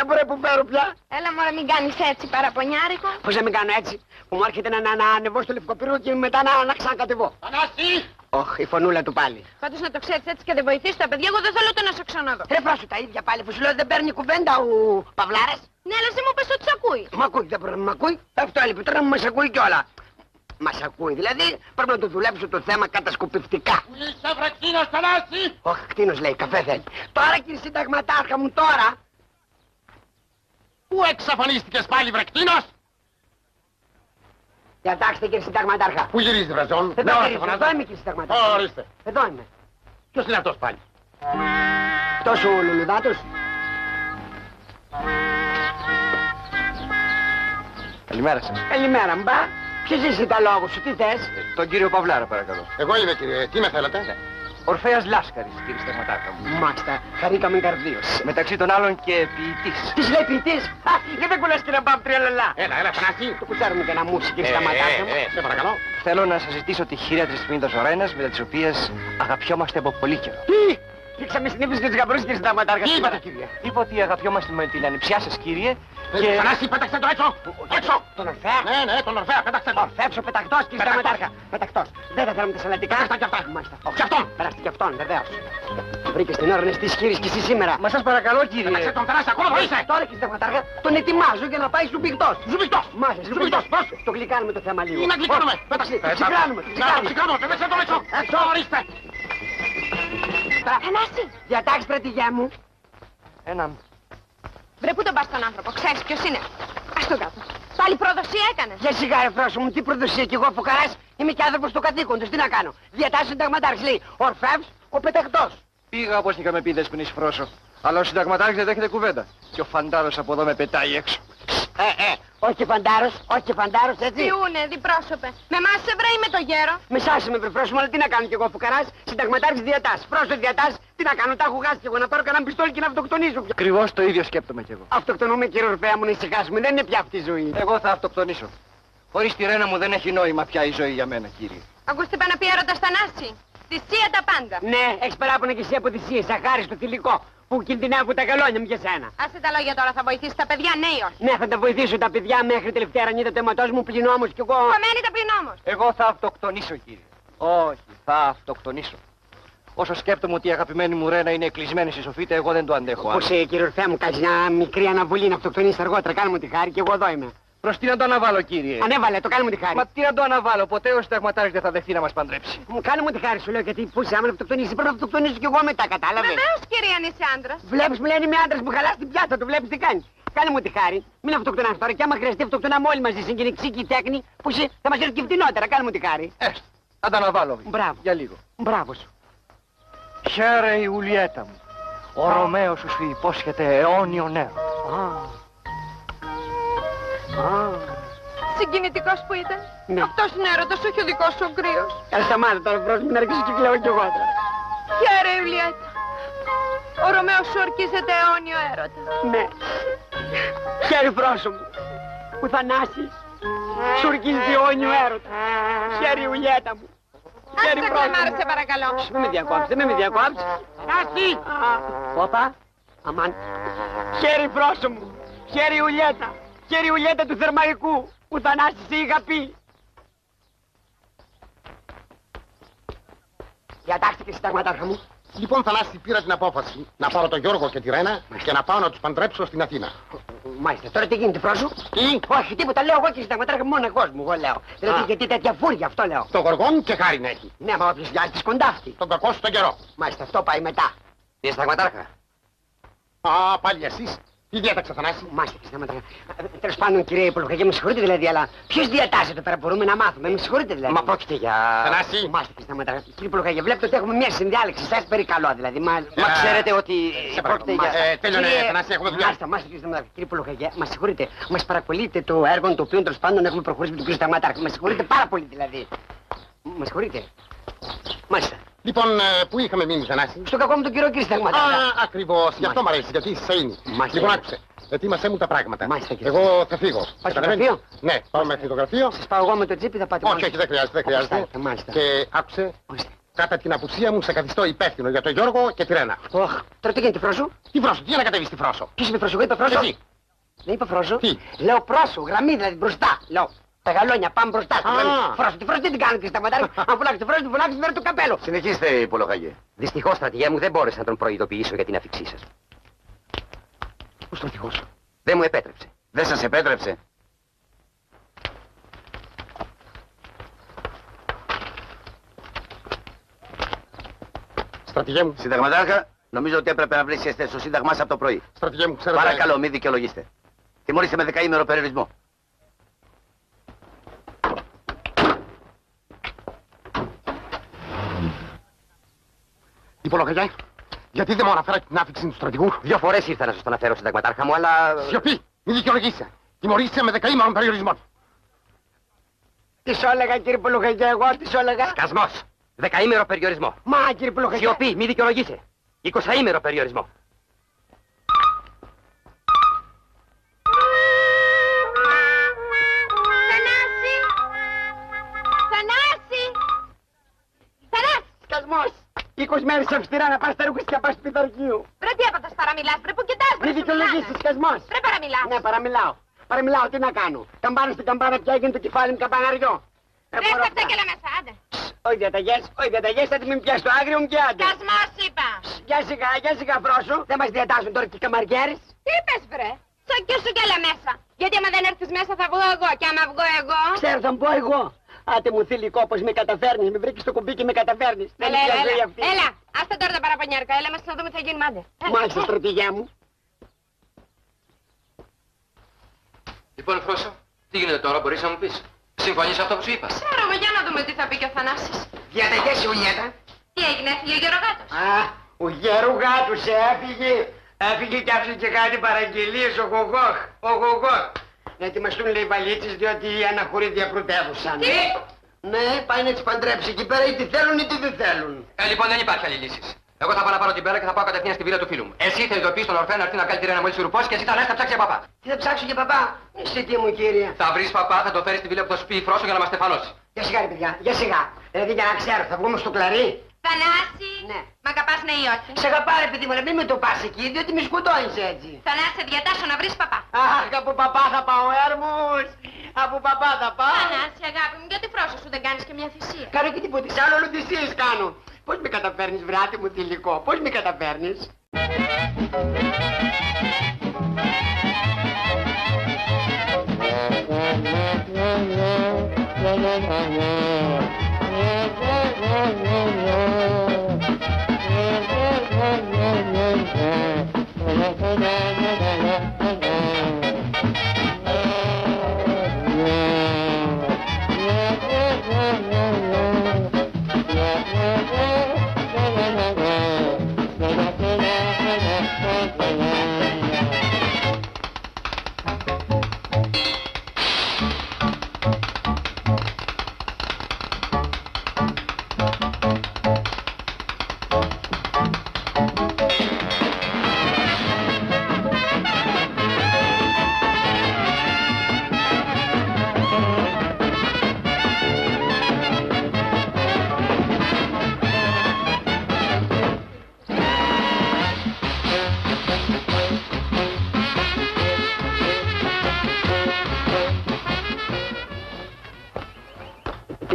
Μπορεί που φέρω πια. Έλα μωρέ μην κάνεις έτσι παραπονιάρικο. Πώς να μην κάνω έτσι. Που μου έρχεται να ανεβώ στο Λευκοπύργο και μετά να ξανακατεβώ. Θανάση. Ωχ, η φωνούλα του πάλι. Πάντως να το ξέρεις έτσι και δεν βοηθήσεις τα παιδιά, εγώ δεν θέλω ούτε να σε ξαναδώ. Ρε φράσου τα ίδια πάλι, που σου λέω δεν παίρνει κουβέντα ο Παυλάρας. Ναι, αλλά εσύ μου πες ότι σ' ακούει. Μ' ακούει, δεν πρέπει να μ' ακούει. Αυτό έλειπε, τώρα μας ακούει κιόλα. Μας ακούει, δηλαδή πρέπει να το δουλέψω το θέμα κατασκοπευτικά. Πού είσαι βρε κτήνος, Θανάση. Όχι, κτήνος λέει, καφέ θέλει. Τώρα κύριε Συνταγματάρχα μου, τώρα. Πού εξαφανίστηκες πάλι βρε κτήνος. Διατάξτε κύριε Συνταγματάρχα. Πού γυρίζεις βρε Ζων. Εδώ είμαι κύριε Συνταγματάρχα. Ορίστε. Εδώ είμαι. Ποιος είναι αυτός πάλι. Τόσο ο Λουλουδάτος. Καλημέρα σας. Καλημέρα, μπα. Ποιος είσαι τα λόγου σου, τι θες. Τον κύριο Παυλάρα, παρακαλώ. Εγώ είμαι κύριε, τι με θέλετε. Ορφέας Λάσκαρης, κύριε Συνταγματάρχα μου. Μάλιστα, χαρήκαμε καρδίως. Μεταξύ των άλλων και ποιητής. Τι λέει ποιητής. Γιατί δεν κολλάς και να πάμε τρελαλά. Έλα, Θανάση. Το κουτσάρουμε και ένα μουσι, κύριε Συνταγματάρχα μου. Σε παρακαλώ. Θέλω να σας ζητήσω τη χείρα της Τμήντος Ορένας, με τις οποίες αγαπιόμαστε από πολύ καιρό. Τι! Ρίξαμε στην ύψη και τους γαμπρούς, κύριε Συνταγματάρχα. Τι είπατε κύριε. Είπα ότι αγαπιόμαστε με την ανιψιά σας, κύριε, και... Θανάση, πέταξε το έξω. Έξω. Τον Ορφέα. Ναι, τον Ορφέα, πέταξε το. Ορφεύσω πετακτός, κύριε Συνταγματάρχα. Πετακτός. Δεν θα θέλουμε τα σαλατικά. Πετάξτε κι αυτά. Μάλιστα. Και αυτόν. Περάστε κι αυτόν, βεβαίως. Βρήκες την ώρα να στήσεις χείρις κι εσύ σήμερα. Μα σας παρακαλώ, Πέταξε κύριε. τον Θανάση, ακόμα βοήσε. Τώρα κύριε Συνταγματάρχα τον ετοιμάζω για να πάει σου πηκτός. Ζουμπικτός. Μάλιστα, σου Ζουμπικτός, πηκτός. Το γλυκάνουμε το θέμα λίγο. Τι να γλυκάνουμε. Πέταξε. Ξυκράνουμε. Ξυκράνουμε, πέταξε τον έξω. Έξω. Ορίστε. Θανάση. Διατάξει στρατηγιά μου. Έναν. Βρε πού τον πας τον άνθρωπο, ξέρεις ποιος είναι. Ας τον κάτω. Πάλι προδοσία έκανες. Για σιγά ρε φράσο μου, τι προδοσία κι εγώ φωκαράς. Είμαι και άνθρωπος του καθήκοντος, τι να κάνω. Διατάσει ο Συνταγματάρχης λέει, Ορφεύς, ο πετακτός. Πήγα όπως είχαμε πει δεσποινής Φρόσο. Αλλά ο Συνταγματάρχης δεν δέχεται κουβέντα. Και ο φαντάρος από εδώ με πετάει έξω. Όχι φαντάρος, όχι φαντάρος, έτσι. Ποιούνε, διπρόσωπε. Με εμάς σε βρέει με το γέρο. Με σάσαι με προφράσου μου, αλλά τι να κάνω κι εγώ φωκαράς. Συνταγματάρχης διατάσει. Πρόσω διατάσει, τι να κάνω, τα έχω χάσει κι εγώ να πάρω κανένα πιστόλι και να αυτοκτονήσω πια. Ακριβώς το ίδιο σκέπτομαι κι εγώ. Αυτοκτονούμε κύριε Ορφέα μου, να ησυχάσουμε, δεν είναι πια αυτή η ζωή. Εγώ θα αυτοκτονήσω. Χωρίς τη Ρένα μου δεν έχει νόημα πια η ζωή για μένα, κύριε. Ακούστε πάνε να πει έρωτα Θανάση. Θυσία τα πάντα. Ναι, έχεις παράπονα κι εσύ από θυσίες, αχάριστο θηλυκό, που κινδυνεύουν τα καλόνια μου για σένα. Άσε τα λόγια τώρα, θα βοηθήσει τα παιδιά, ναι ή όχι. Ναι, θα τα βοηθήσω τα παιδιά μέχρι τελευταία ρανίδα του αιματός μου, πλην όμως κι εγώ. Κομμένη τα πλην όμως. Εγώ θα αυτοκτονήσω, κύριε. Όχι, θα αυτοκτονήσω. Όσο σκέπτομαι ότι η αγαπημένη μου Ρένα είναι κλεισμένη στη σοφίτα, εγώ δεν το αντέχω. Πώς κύριε Ορφέα μου, κάνεις μια μικρή αναβολή να αυτοκτονήσεις αργότερα, κάνε μου τη χάρη και εγώ εδώ είμαι. Προς τι να το αναβάλω, κύριε. Ανέβαλε, το κάνε μου τη χάρη. Μα τι να το αναβάλω, ποτέ ο Συνταγματάρχης δεν θα δεχθεί να μας παντρέψει. Μου κάνε μου τη χάρη σου λέω γιατί πού είσαι, άμα να αυτοκτονήσεις πρέπει να αυτοκτονήσω κι εγώ μετά, κατάλαβες. Βεβαίως κυρία αν είσαι άντρας. Βλέπεις μου λένε είμαι άντρας που χαλάς την πιάτα, το βλέπεις τι κάνει. κάνε μου τη χάρη. Μην αυτοκτονάς τώρα και άμα χρειαστεί αυτοκτονάμε όλοι μαζί στην κοινωνική τέχνη που θα μας έρθει και φτηνότερα. Κάνε μου τη χάρη. Θα τα αναβάλω. Μπράβο. Για λίγο. Μπράβο σου. Χαίρε Ιουλιέτα μου. Ο Ρωμαίος σου υπόσχεται αιώνιο νέο. Συγκινητικός που ήταν. Ναι. Αυτός είναι έρωτας, όχι ο δικός σου ο κρύος. Σταμάτα τώρα προς μην αρχίσεις και κλαίω κι εγώ τώρα. Χαίρε, Ιουλιέτα. Ο Ρωμαίος σου ορκίζεται αιώνιο έρωτα. Ναι. Χέρι πρόσω μου. Που Θανάση. Σου ορκίζει αιώνιο έρωτα. Χέρι Ιουλιέτα μου. Άσε τα κλεμάρα, σε παρακαλώ. Μην με διακόψεις, μην με διακόψεις. Θανάση. Όπα. Αμάν. Χέρι πρόσω μου. Χέρι Ιουλιέτα. Χέρι Ιουλιέτα του Θερμαϊκού. Που Θανάση σε είχα πει. Διατάχθηκε συνταγματάρχα μου. Λοιπόν, Θανάση, πήρα την απόφαση να πάρω τον Γιώργο και τη Ρένα και να πάω να τους παντρέψω στην Αθήνα. Μάλιστα, τώρα τι γίνεται, Φρόσου? Τι? Όχι, τίποτα, λέω εγώ και συνταγματάρχα μοναχός μου, εγώ λέω. Δηλαδή, γιατί τέτοια φούρια, αυτό λέω. Το γοργόν και χάρη να έχει. Ναι, μα όποιος βιάζει της κοντάφτει. Τον κακό στον καιρό. Μάλιστα, αυτό πάει μετά. Κύριε Συνταγματάρχα. Α, πάλι εσείς. Τι διάταξα, Θανάση? Μάλιστα, συνταγματάρχα. Τέλος πάντων, κύριε Υπουργέ, με συγχωρείτε δηλαδή, αλλά ποιος διατάσσεται πέρα, μπορούμε να μάθουμε, με συγχωρείτε δηλαδή. Μα πρόκειται για... Θανάση. Μάλιστα, συνταγματάρχα. Κύριε Υπουργέ, βλέπετε ότι έχουμε μια συνδιάλεξη, σας περικαλώ δηλαδή. Μα ξέρετε ότι σε πρόκειται παρακαλώ. για... Τέλειωνε, Θανάση, έχουμε δουλειά. Μάλιστα, μάλιστα, κύριε Συνταγματάρχα. Κύριε Υπουργέ, μας συγχωρείτε, μας παρακολουθείτε το έργο το οποίο τέλος πάντων έχουμε προχωρήσει με τον κύριο Συνταγματάρχα. Μας συγχωρείτε πάρα πολύ δηλαδή. Μας συγχωρείτε. Μάλιστα. Λοιπόν, πού είχαμε μείνει, Θανάση? Στο κακό μου τον κύριο Συνταγματάρχα. Α, ακριβώς. Γι' αυτό μ' αρέσει, γιατί είσαι σαΐνη. Μάλιστα. Λοιπόν, άκουσε. Ετοίμασέ μου τα πράγματα. Μάλιστα, κύριε. Εγώ θα φύγω. Πάει στο Καταλαβαίνεις? γραφείο? Ναι, πάω μέχρι το γραφείο. Σας πάω εγώ με το τσίπι, θα πάτε Όχι, μόνοι όχι, δεν χρειάζεται, δεν Όπως χρειάζεται. θέλετε, μάλιστα. Και άκουσε, Ορίστε. κατά την απουσία μου σε καθιστώ υπεύθυνο για τον Γιώργο και τη Ρένα. Ωχ, τώρα τι γίνεται, Φρόσου? Τι Φρόσο, τι ανακατεύεις στη Φρόσο? Ποιος είπε Φρόσου, εγώ είπα Φρόσου? Εσύ. Δεν είπα Φρόσου. Τι? Λέω πρόσου, γραμμή δηλαδή μπροστά. Λέω. Τα γαλόνια πάμε μπροστά. στη γραμμή. Φρόσου, τη Φρόσου τι την κάνετε, Συνταγματάρχα? Αν φουλάξει τη Φρόσου, τη φουλάξει φέρε το καπέλο. Συνεχίστε, Υπολογαγέ. Δυστυχώς, στρατηγέ μου, δεν μπόρεσα να τον προειδοποιήσω για την αφήξή σας. Ο στρατηγός. Δεν μου επέτρεψε. Δεν σας επέτρεψε. Στρατηγέ μου, Συνταγματάρχα, νομίζω ότι έπρεπε να βρίσκεστε στο Σύνταγμά σας από το πρωί. στρατηγέ μου, ξέρετε. Παρακαλώ, μην δικαιολογήστε. Τιμωρήστε με 10ημερο περιορισμό. Υπολογαγέ, γιατί δεν μου αναφέρα την άφηξη του στρατηγού? 2 φορές ήρθα να σας τον αναφέρω, Συνταγματάρχα μου, αλλά... Σιωπή, μην δικαιολογήσει. Τιμωρήστε με 10ημερων περιορισμό. Τι σου έλεγα, κύριε Υπολογαγέ, εγώ τι σου έλεγα? Σκασμός. 10ημερο περιορισμό. Μα, κύριε Υπολογαγέ. Σιωπή, μη δικαιολογήσει. 20ημερο περιορισμό. Θανάση! Θανάση! Θανάση! Σκασμός. 20 μέρες αυστηρά να πας στα ρούχα και να πας στο πειθαρχείο. Βρε τι έπατας παραμιλάς, βρε που κοιτάς, βρε Μην σου δικαιολογήσεις, μιλάνε. σκασμός. Βρε παραμιλάς. Ναι, παραμιλάω. Παραμιλάω, τι να κάνω. Καμπάνα στην καμπάνα πια έγινε το κεφάλι μου καμπαναριό. Βρε στα ψέκελα μέσα, άντε. Όχι διαταγές, όχι διαταγές, θα τη μην πιάσει το άγριο μου και άντε. Σκασμός είπα. Για σιγά Φρόσου. Δεν μας διατάσσουν τώρα και οι καμαριέρες. Τι είπες βρε, σακιού σου κι έλα μέσα. Γιατί άμα δεν έρθεις μέσα θα βγω εγώ και άμα βγω εγώ... Ξέρω, θα μου πω εγώ. Άτε μου θηλυκό πως με καταφέρνεις, με βρήκες στο κουμπί και με καταφέρνεις. Δεν είναι πια ζωή αυτή. Έλα, άστε τώρα τα παραπανιάρκα, έλα μέσα να δούμε τι θα γίνουμε, άντε. Μάλιστα, στρατηγέ μου. Λοιπόν, Φρόσο, τι γίνεται τώρα, μπορείς να μου πεις? Συμφωνείς αυτό που σου είπα? Ξέρουμε, για να δούμε τι θα πει και ο Θανάσης. Διαταγές, Ιουλιέτα. Τι έγινε, έφυγε ο Γερογάτος. Α, ο γερογάτος έφυγε. Έφυγε και άφησε και κάτι παραγγελίες ο Γογόχ. Ο Γογόχ. Να ετοιμαστούν λέει βαλίτσες διότι οι αναχωροί διαπρωτεύουσαν. Τι? Ναι, πάει να τις παντρέψει εκεί πέρα είτε θέλουν είτε δεν θέλουν. Λοιπόν, δεν υπάρχει άλλη λύση. Εγώ θα πάω να πάρω την πέρα και θα πάω κατευθείαν στη βίλα του φίλου μου. Εσύ θα ειδοποιείς τον Ορφέα να έρθει να κάνει τη Ρένα μόλις σου ρουπώσει και εσύ θα λες να ψάξει για παπά. Τι θα ψάξω για παπά. Είσαι τι μου κύριε. Θα βρεις παπά, θα το φέρεις στη βίλα που θα σου πει η Φρόσο για να μας στεφανώσει. Για σιγά ρε παιδιά, για σιγά. Δηλαδή για να ξέρω, θα βγούμε στο κλαρί. Θανάση, Ναι. μ' αγαπάς ναι ή όχι? Σε αγαπάρε παιδί μου, αλλά μην με το πας εκεί, διότι με σκοτώνεις έτσι. Θανάση, σε διατάσσω να βρεις παπά. Αχ, από παπά θα πάω, Έρμους. Από παπά θα πάω. Θανάση, αγάπη μου, γιατί Φρόσο σου δεν κάνεις και μια θυσία? Κάνω και τίποτε άλλο, όλο θυσίες κάνω. Πώς με καταφέρνεις, βράτη μου θηλυκό, πώς με καταφέρνεις.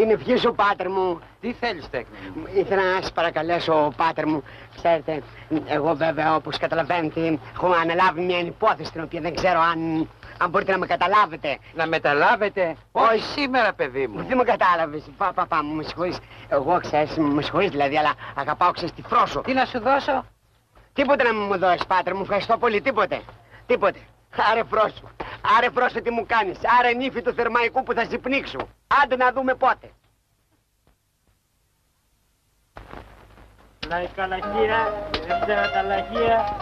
Την ευχή σου, πάτερ μου. Τι θέλεις, Τέκνη? Ήθελα να σας παρακαλέσω, πάτερ μου. Ξέρετε, εγώ βέβαια, όπως καταλαβαίνετε, έχω αναλάβει μια υπόθεση την οποία δεν ξέρω αν μπορείτε να με καταλάβετε. Να μεταλάβετε? Όχι σήμερα, παιδί μου. Δεν με κατάλαβες. Παπά μου, με συγχωρείς. Εγώ, ξέρεις, με συγχωρείς δηλαδή, αλλά αγαπάω, ξέρεις, τη φρόσο. Τι να σου δώσω? Τίποτε να μου δώσεις, πάτερ μου. Ευχαριστώ πολύ. Τίποτε. Άρε φρόσο. Άρε φρόσο, τι μου κάνεις. Άρε νύφη του Θερμαϊκού που θα σε πνίξω. Άντε να δούμε πότε. Λαϊκά λαχεία, δεύτερα τα λαχεία,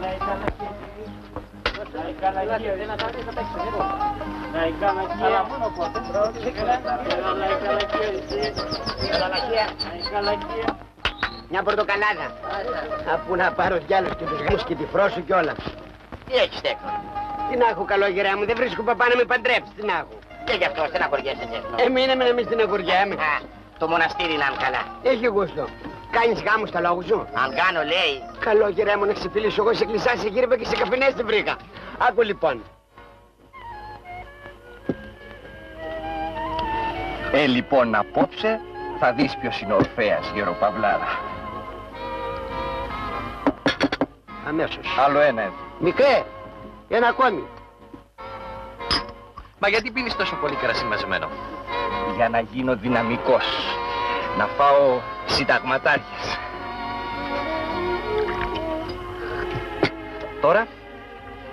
λαϊκά λαχεία. Λαϊκά λαχεία, λαϊκά λαχεία, μόνο πότε. Λαϊκά λαχεία. Μια πορτοκαλάδα. Αφού να πάρω διάλογο και τους γάμους και τη φρόσο κι όλα. Τι έχεις, Τέκνο? Τι να έχω, καλό γερά μου, δεν βρίσκω παπά να με παντρέψει. Τι να έχω. Και γι' αυτό στεναχωριέσαι, Τέκνο. Μείναμε να μην στεναχωριέμαι. Το μοναστήρι να είναι καλά. Έχει γούστο. Κάνεις γάμο στα λόγου σου. Αν κάνω, λέει. Καλό γερά μου να ξεφυλίσω. Εγώ σε κλεισά, σε γύρευα και σε καφενές δεν βρήκα. Άκου λοιπόν. Λοιπόν, απόψε θα δεις ποιος είναι ο Ορφέας, γεροπαυλάρα. Αμέσως. Άλλο ένα εδώ. Μικρέ, ένα ακόμη. Μα γιατί πίνεις τόσο πολύ κρασί μαζεμένο? Για να γίνω δυναμικός. Να φάω συνταγματάρχες.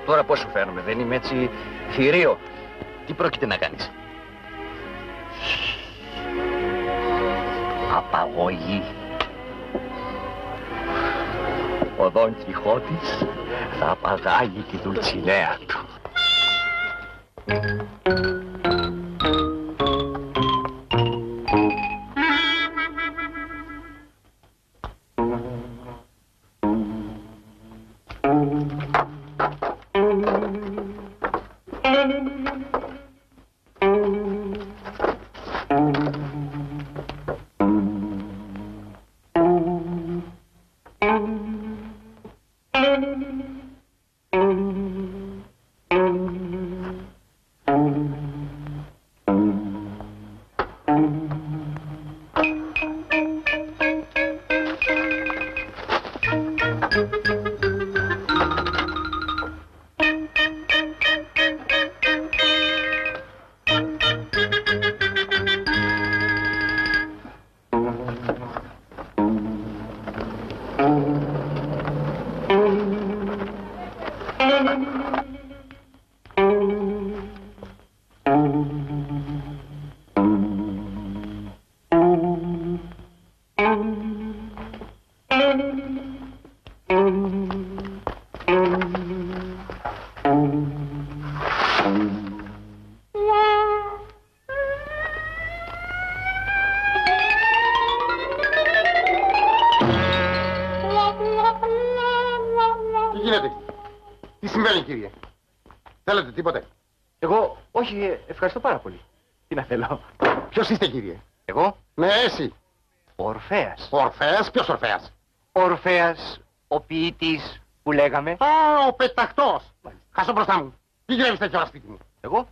Τώρα πώς σου φαίνομαι, δεν είμαι έτσι θηρίο? Τι πρόκειται να κάνεις? Απαγωγή. Ο Δον Κιχώτης θα απαγάγει τη Δουλτσινέα του. Τι γίνεται? Τι συμβαίνει, κύριε? Θέλετε τίποτε? Εγώ, όχι, ευχαριστώ πάρα πολύ. Τι να θέλω? Ποιος είστε, κύριε? Εγώ, Ναι, εσύ. ο Ορφέας. Ο Ορφέας? Ποιος Ορφέας? Ο Ορφέας, ο ποιητής που λέγαμε. Α, ο πεταχτός. Χάσω μπροστά μου. Τι γυρεύεις τέτοια ώρα σπίτι μου? Εγώ,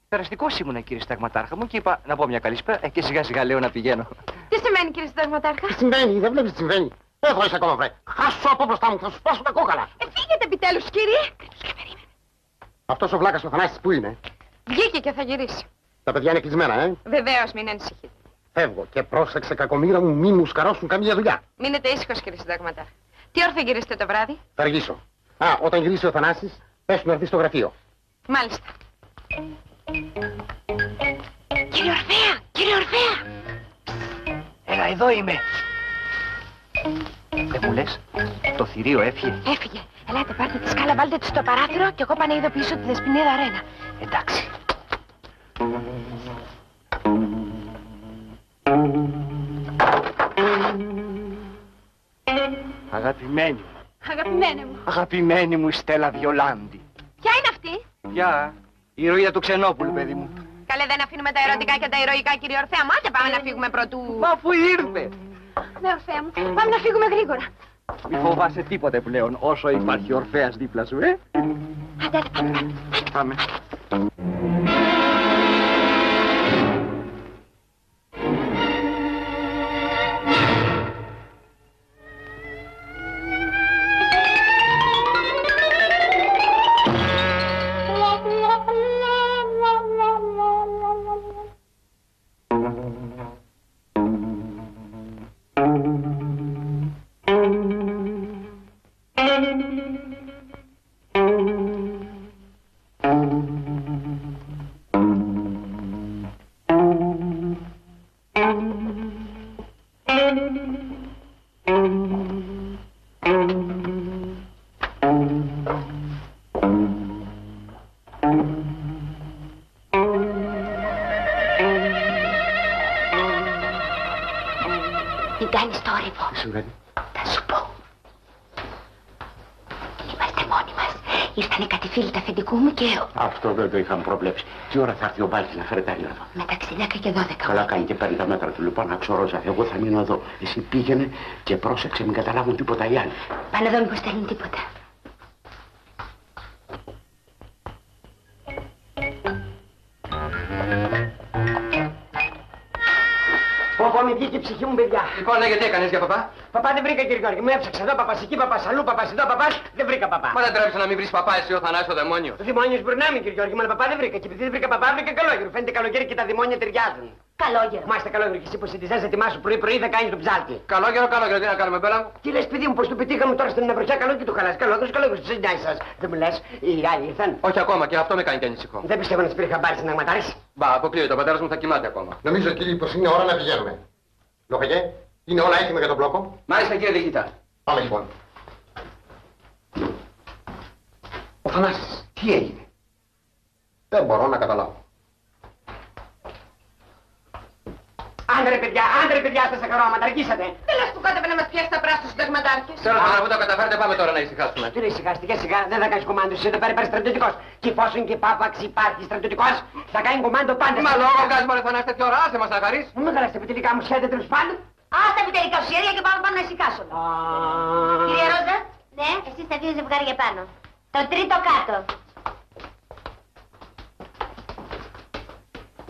περαστικός ήμουνα, κύριε Συνταγματάρχα μου, και είπα να πω μια καλησπέρα και σιγά σιγά λέω να πηγαίνω. Τι σημαίνει, κύριε Συνταγματάρχα? Τι συμβαίνει, δεν βλέπεις τι συμβαίνει? Εδώ είσαι ακόμα, βρε. Χάσω από μπροστά μου, θα σου σπάσω τα κόκαλα. Φύγετε επιτέλους, κύριε. Κρύψου και περίμενε. Αυτός ο βλάκας ο Θανάσης που είναι? Βγήκε και θα γυρίσει. Τα παιδιά είναι κλεισμένα, Βεβαίως, μην ανησυχείτε. Φεύγω και πρόσεξε, κακομοίρα μου, μη μου σκαρώσουν καμία δουλειά. Μείνετε ήσυχος, κύριε Συνταγματάρχα. Τι ώρα θα γυρίσετε το βράδυ? Θα αργήσω. Α, όταν γυρίσει ο Θανάσης, πες του να έρθει στο γραφείο. Μάλιστα. Κύριε Ορφέα! Κύριε Ορφέα! Έλα, εδώ είμαι. Δεν μου λες, το θηρίο έφυγε. Έφυγε. Ελάτε, πάρτε τη σκάλα, βάλτε τη στο παράθυρο και εγώ πάνε να ειδοποιήσω τη Δεσποινίδα Ρένα. Εντάξει. Αγαπημένη μου. Αγαπημένε μου. Αγαπημένη μου Στέλλα Βιολάντη. Ποια είναι αυτή? Γεια. Η ηρωίδα του Ξενόπουλου, παιδί μου. Καλέ, δεν αφήνουμε τα ερωτικά και τα ηρωικά, κύριε Ορφέα. Μάτε, πάμε να φύγουμε πρωτού. Μα αφού ήρθε. Ναι, Ορφέα μου, πάμε να φύγουμε γρήγορα. Μη φοβάσαι τίποτε πλέον, όσο υπάρχει Ορφέας δίπλα σου, Άντε, πάμε. Πάμε. Μην κάνεις θόρυβο. Τι συμβαίνει? Θα σου πω. Είμαστε μόνοι μας. Ήρθανε κάτι φίλοι του αφεντικού μου και εγώ. Αυτό δεν το είχαμε προβλέψει. Τι ώρα θα έρθει ο Μπάλτης να φέρει τα ήλια? Μεταξύ 10 και 12. Καλά κάνει και παίρνει τα μέτρα του. Λοιπόν, άκουσα Ρόζα, εγώ θα μείνω εδώ. Εσύ πήγαινε και πρόσεξε, μην καταλάβουν τίποτα οι άλλοι. Πάνε εδώ μήπως θέλουν τίποτα. Πω, μην βγήκε η ψυχή μου, παιδιά. Λοιπόν, λέγε τι έκανες για παπά. Παπά δεν βρήκα, κύριε Γιώργη. Μου έψαξα εδώ, παπάς εκεί, παπάς αλλού, παπάς εδώ, παπάς. Δεν βρήκα παπά. Μα δεν τρέψε να μην βρεις παπά εσύ ο Θανάσης ο δαιμόνιος. Ο δημόνιος μπορεί να μην, κύριε Γιώργη, μα παπά δεν βρήκα. Και επειδή δεν βρήκα παπά, βρήκα καλόγερο. Φαίνεται καλοκαίρι και τα δημόνια ταιριάζουν. Καλόγερο. Μάλιστα καλόγερο, και εσύ πως ετοιμάσαι, ετοιμάσου πρωί-πρωί θα κάνεις τον ψάλτη. Καλόγερο, καλόγερο, τι να κάνουμε, μπέλα μου. Τι λες, παιδί μου, πως του πετύχαμε τώρα στην Ευρωσιά, καλό και του χαλάς. Καλόγερος, τι νοιάζει σας. Δεν μου λες, οι άλλοι ήρθαν. Όχι ακόμα και αυτό με κάνει και ανησυχώ. Δεν πιστεύω να τις πήρε χαμπάρι συναγματάρης. Μπα, αποκλείεται, ο πατέρας μου θα κοιμάται ακόμα. Νομίζω, κύριε, πως είναι ώρα να πηγαίνουμε. Λογαγέ, είναι όλα έτοιμα για τον μπλόκο? Μάλιστα, κύριε διοικητά. Πάμε λοιπόν. Ο Θανάσης, τι έγινε? Δεν μπορώ να καταλάβω. Άντρε παιδιά, στα σακαρώματα, αργήσατε. Δεν λες που κάτω να μας πιάσει τα πράσινα συνταγματάρχες. Τέλος πάντων, αφού το καταφέρετε, πάμε τώρα να ησυχάσουμε. Τι να ησυχάσετε, για σιγά, δεν θα κάνεις κομμάντο, εσύ εδώ πέρα υπάρχει στρατιωτικός. Και εφόσον και πάπαξ υπάρχει στρατιωτικός, θα κάνει κομμάντο πάντα. Μα λόγο βγάζει μόνο Θανάση τέτοια ώρα, άσε μας να χαρείς. Μου με καλέσετε επιτελικά μου σχέδια τέλος πάντων. Άστα επιτελικά σου σχέδια και πάμε να ησυχάσουμε. Κυρία Ρόζα, Ναι, εσείς τα δύο ζευγάρια πάνω. το τρίτο κάτω.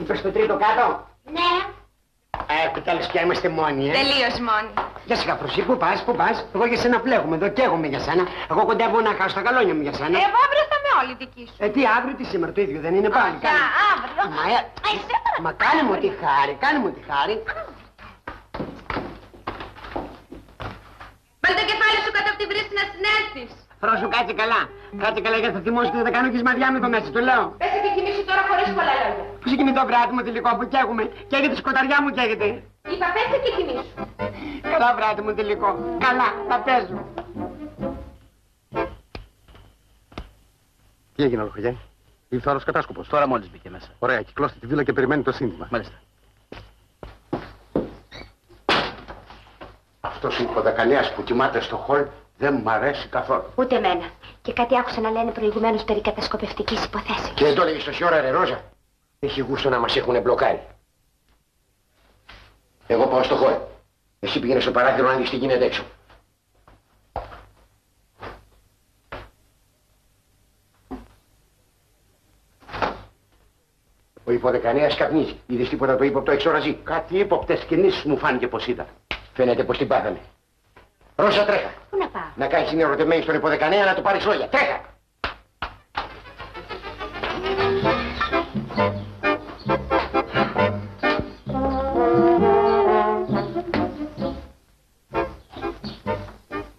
Είπες το τρίτο κάτω. Ναι, Επιτέλους πια είμαστε μόνοι, τελείως μόνοι. Για σιγά προσή, πού πας, εγώ για σένα πλέγομαι, εδώ καίγομαι για σένα. Εγώ κοντεύω να χάσω τα καλόνια μου για σένα. Εγώ αύριο θα είμαι όλη δική σου. Τι αύριο, τι σήμερα, το ίδιο δεν είναι πάλι. Αύριο. Μα κάνε μου τη χάρη, κάνε μου τη χάρη. Βάλ' το κεφάλι σου κάτω από τη βρύση να συνέλθεις. Φρόσου, κάτσε καλά. Κάτσε καλά γιατί θα θυμώσαι ότι θα κάνω και σμαδιά με το μέσα, το λέω. Πες και κοιμήσου τώρα χωρίς πολλά λόγια. Πώς κοιμητό βράδυ μου τελικό που καίγομαι. Καίγεται σκοταριά μου καίγεται. Είπα πες και κοιμήσου. Καλά βράδυ μου τελικό. Καλά, θα παίζω. Τι έγινε, Λοχαγέ? Ήρθε ο άλλος κατάσκοπος. Τώρα μόλις μπήκε μέσα. Ωραία, κυκλώστε τη βίλα και περιμένει το σύνθημα. Μάλιστα. Αυτός ο υποδεκανέας που κοιμάται στο χολ δεν μ' αρέσει καθόλου. Ούτε εμένα. Και κάτι άκουσα να λένε προηγουμένως περί κατασκοπευτικής υποθέσεως. Και δεν το έλεγες τόση ώρα, ρε Ρόζα. Έχει γούστο να μας έχουνε μπλοκάρει. Εγώ πάω στο χολ. Εσύ πήγαινε στο παράθυρο να δεις τι γίνεται έξω. Ο υποδεκανέας καπνίζει. Είδες τίποτα το ύποπτο εξοραζεί? Κάτι ύποπτες κινήσεις μου φάνηκε πως είδα. Φαίνεται πως την πάθαμε. Ρώσα, τρέχα. Πού να πάω? Να κάνεις είναι ερωτεμένη στον υποδεκανέα να του πάρεις λόγια. Τρέχα!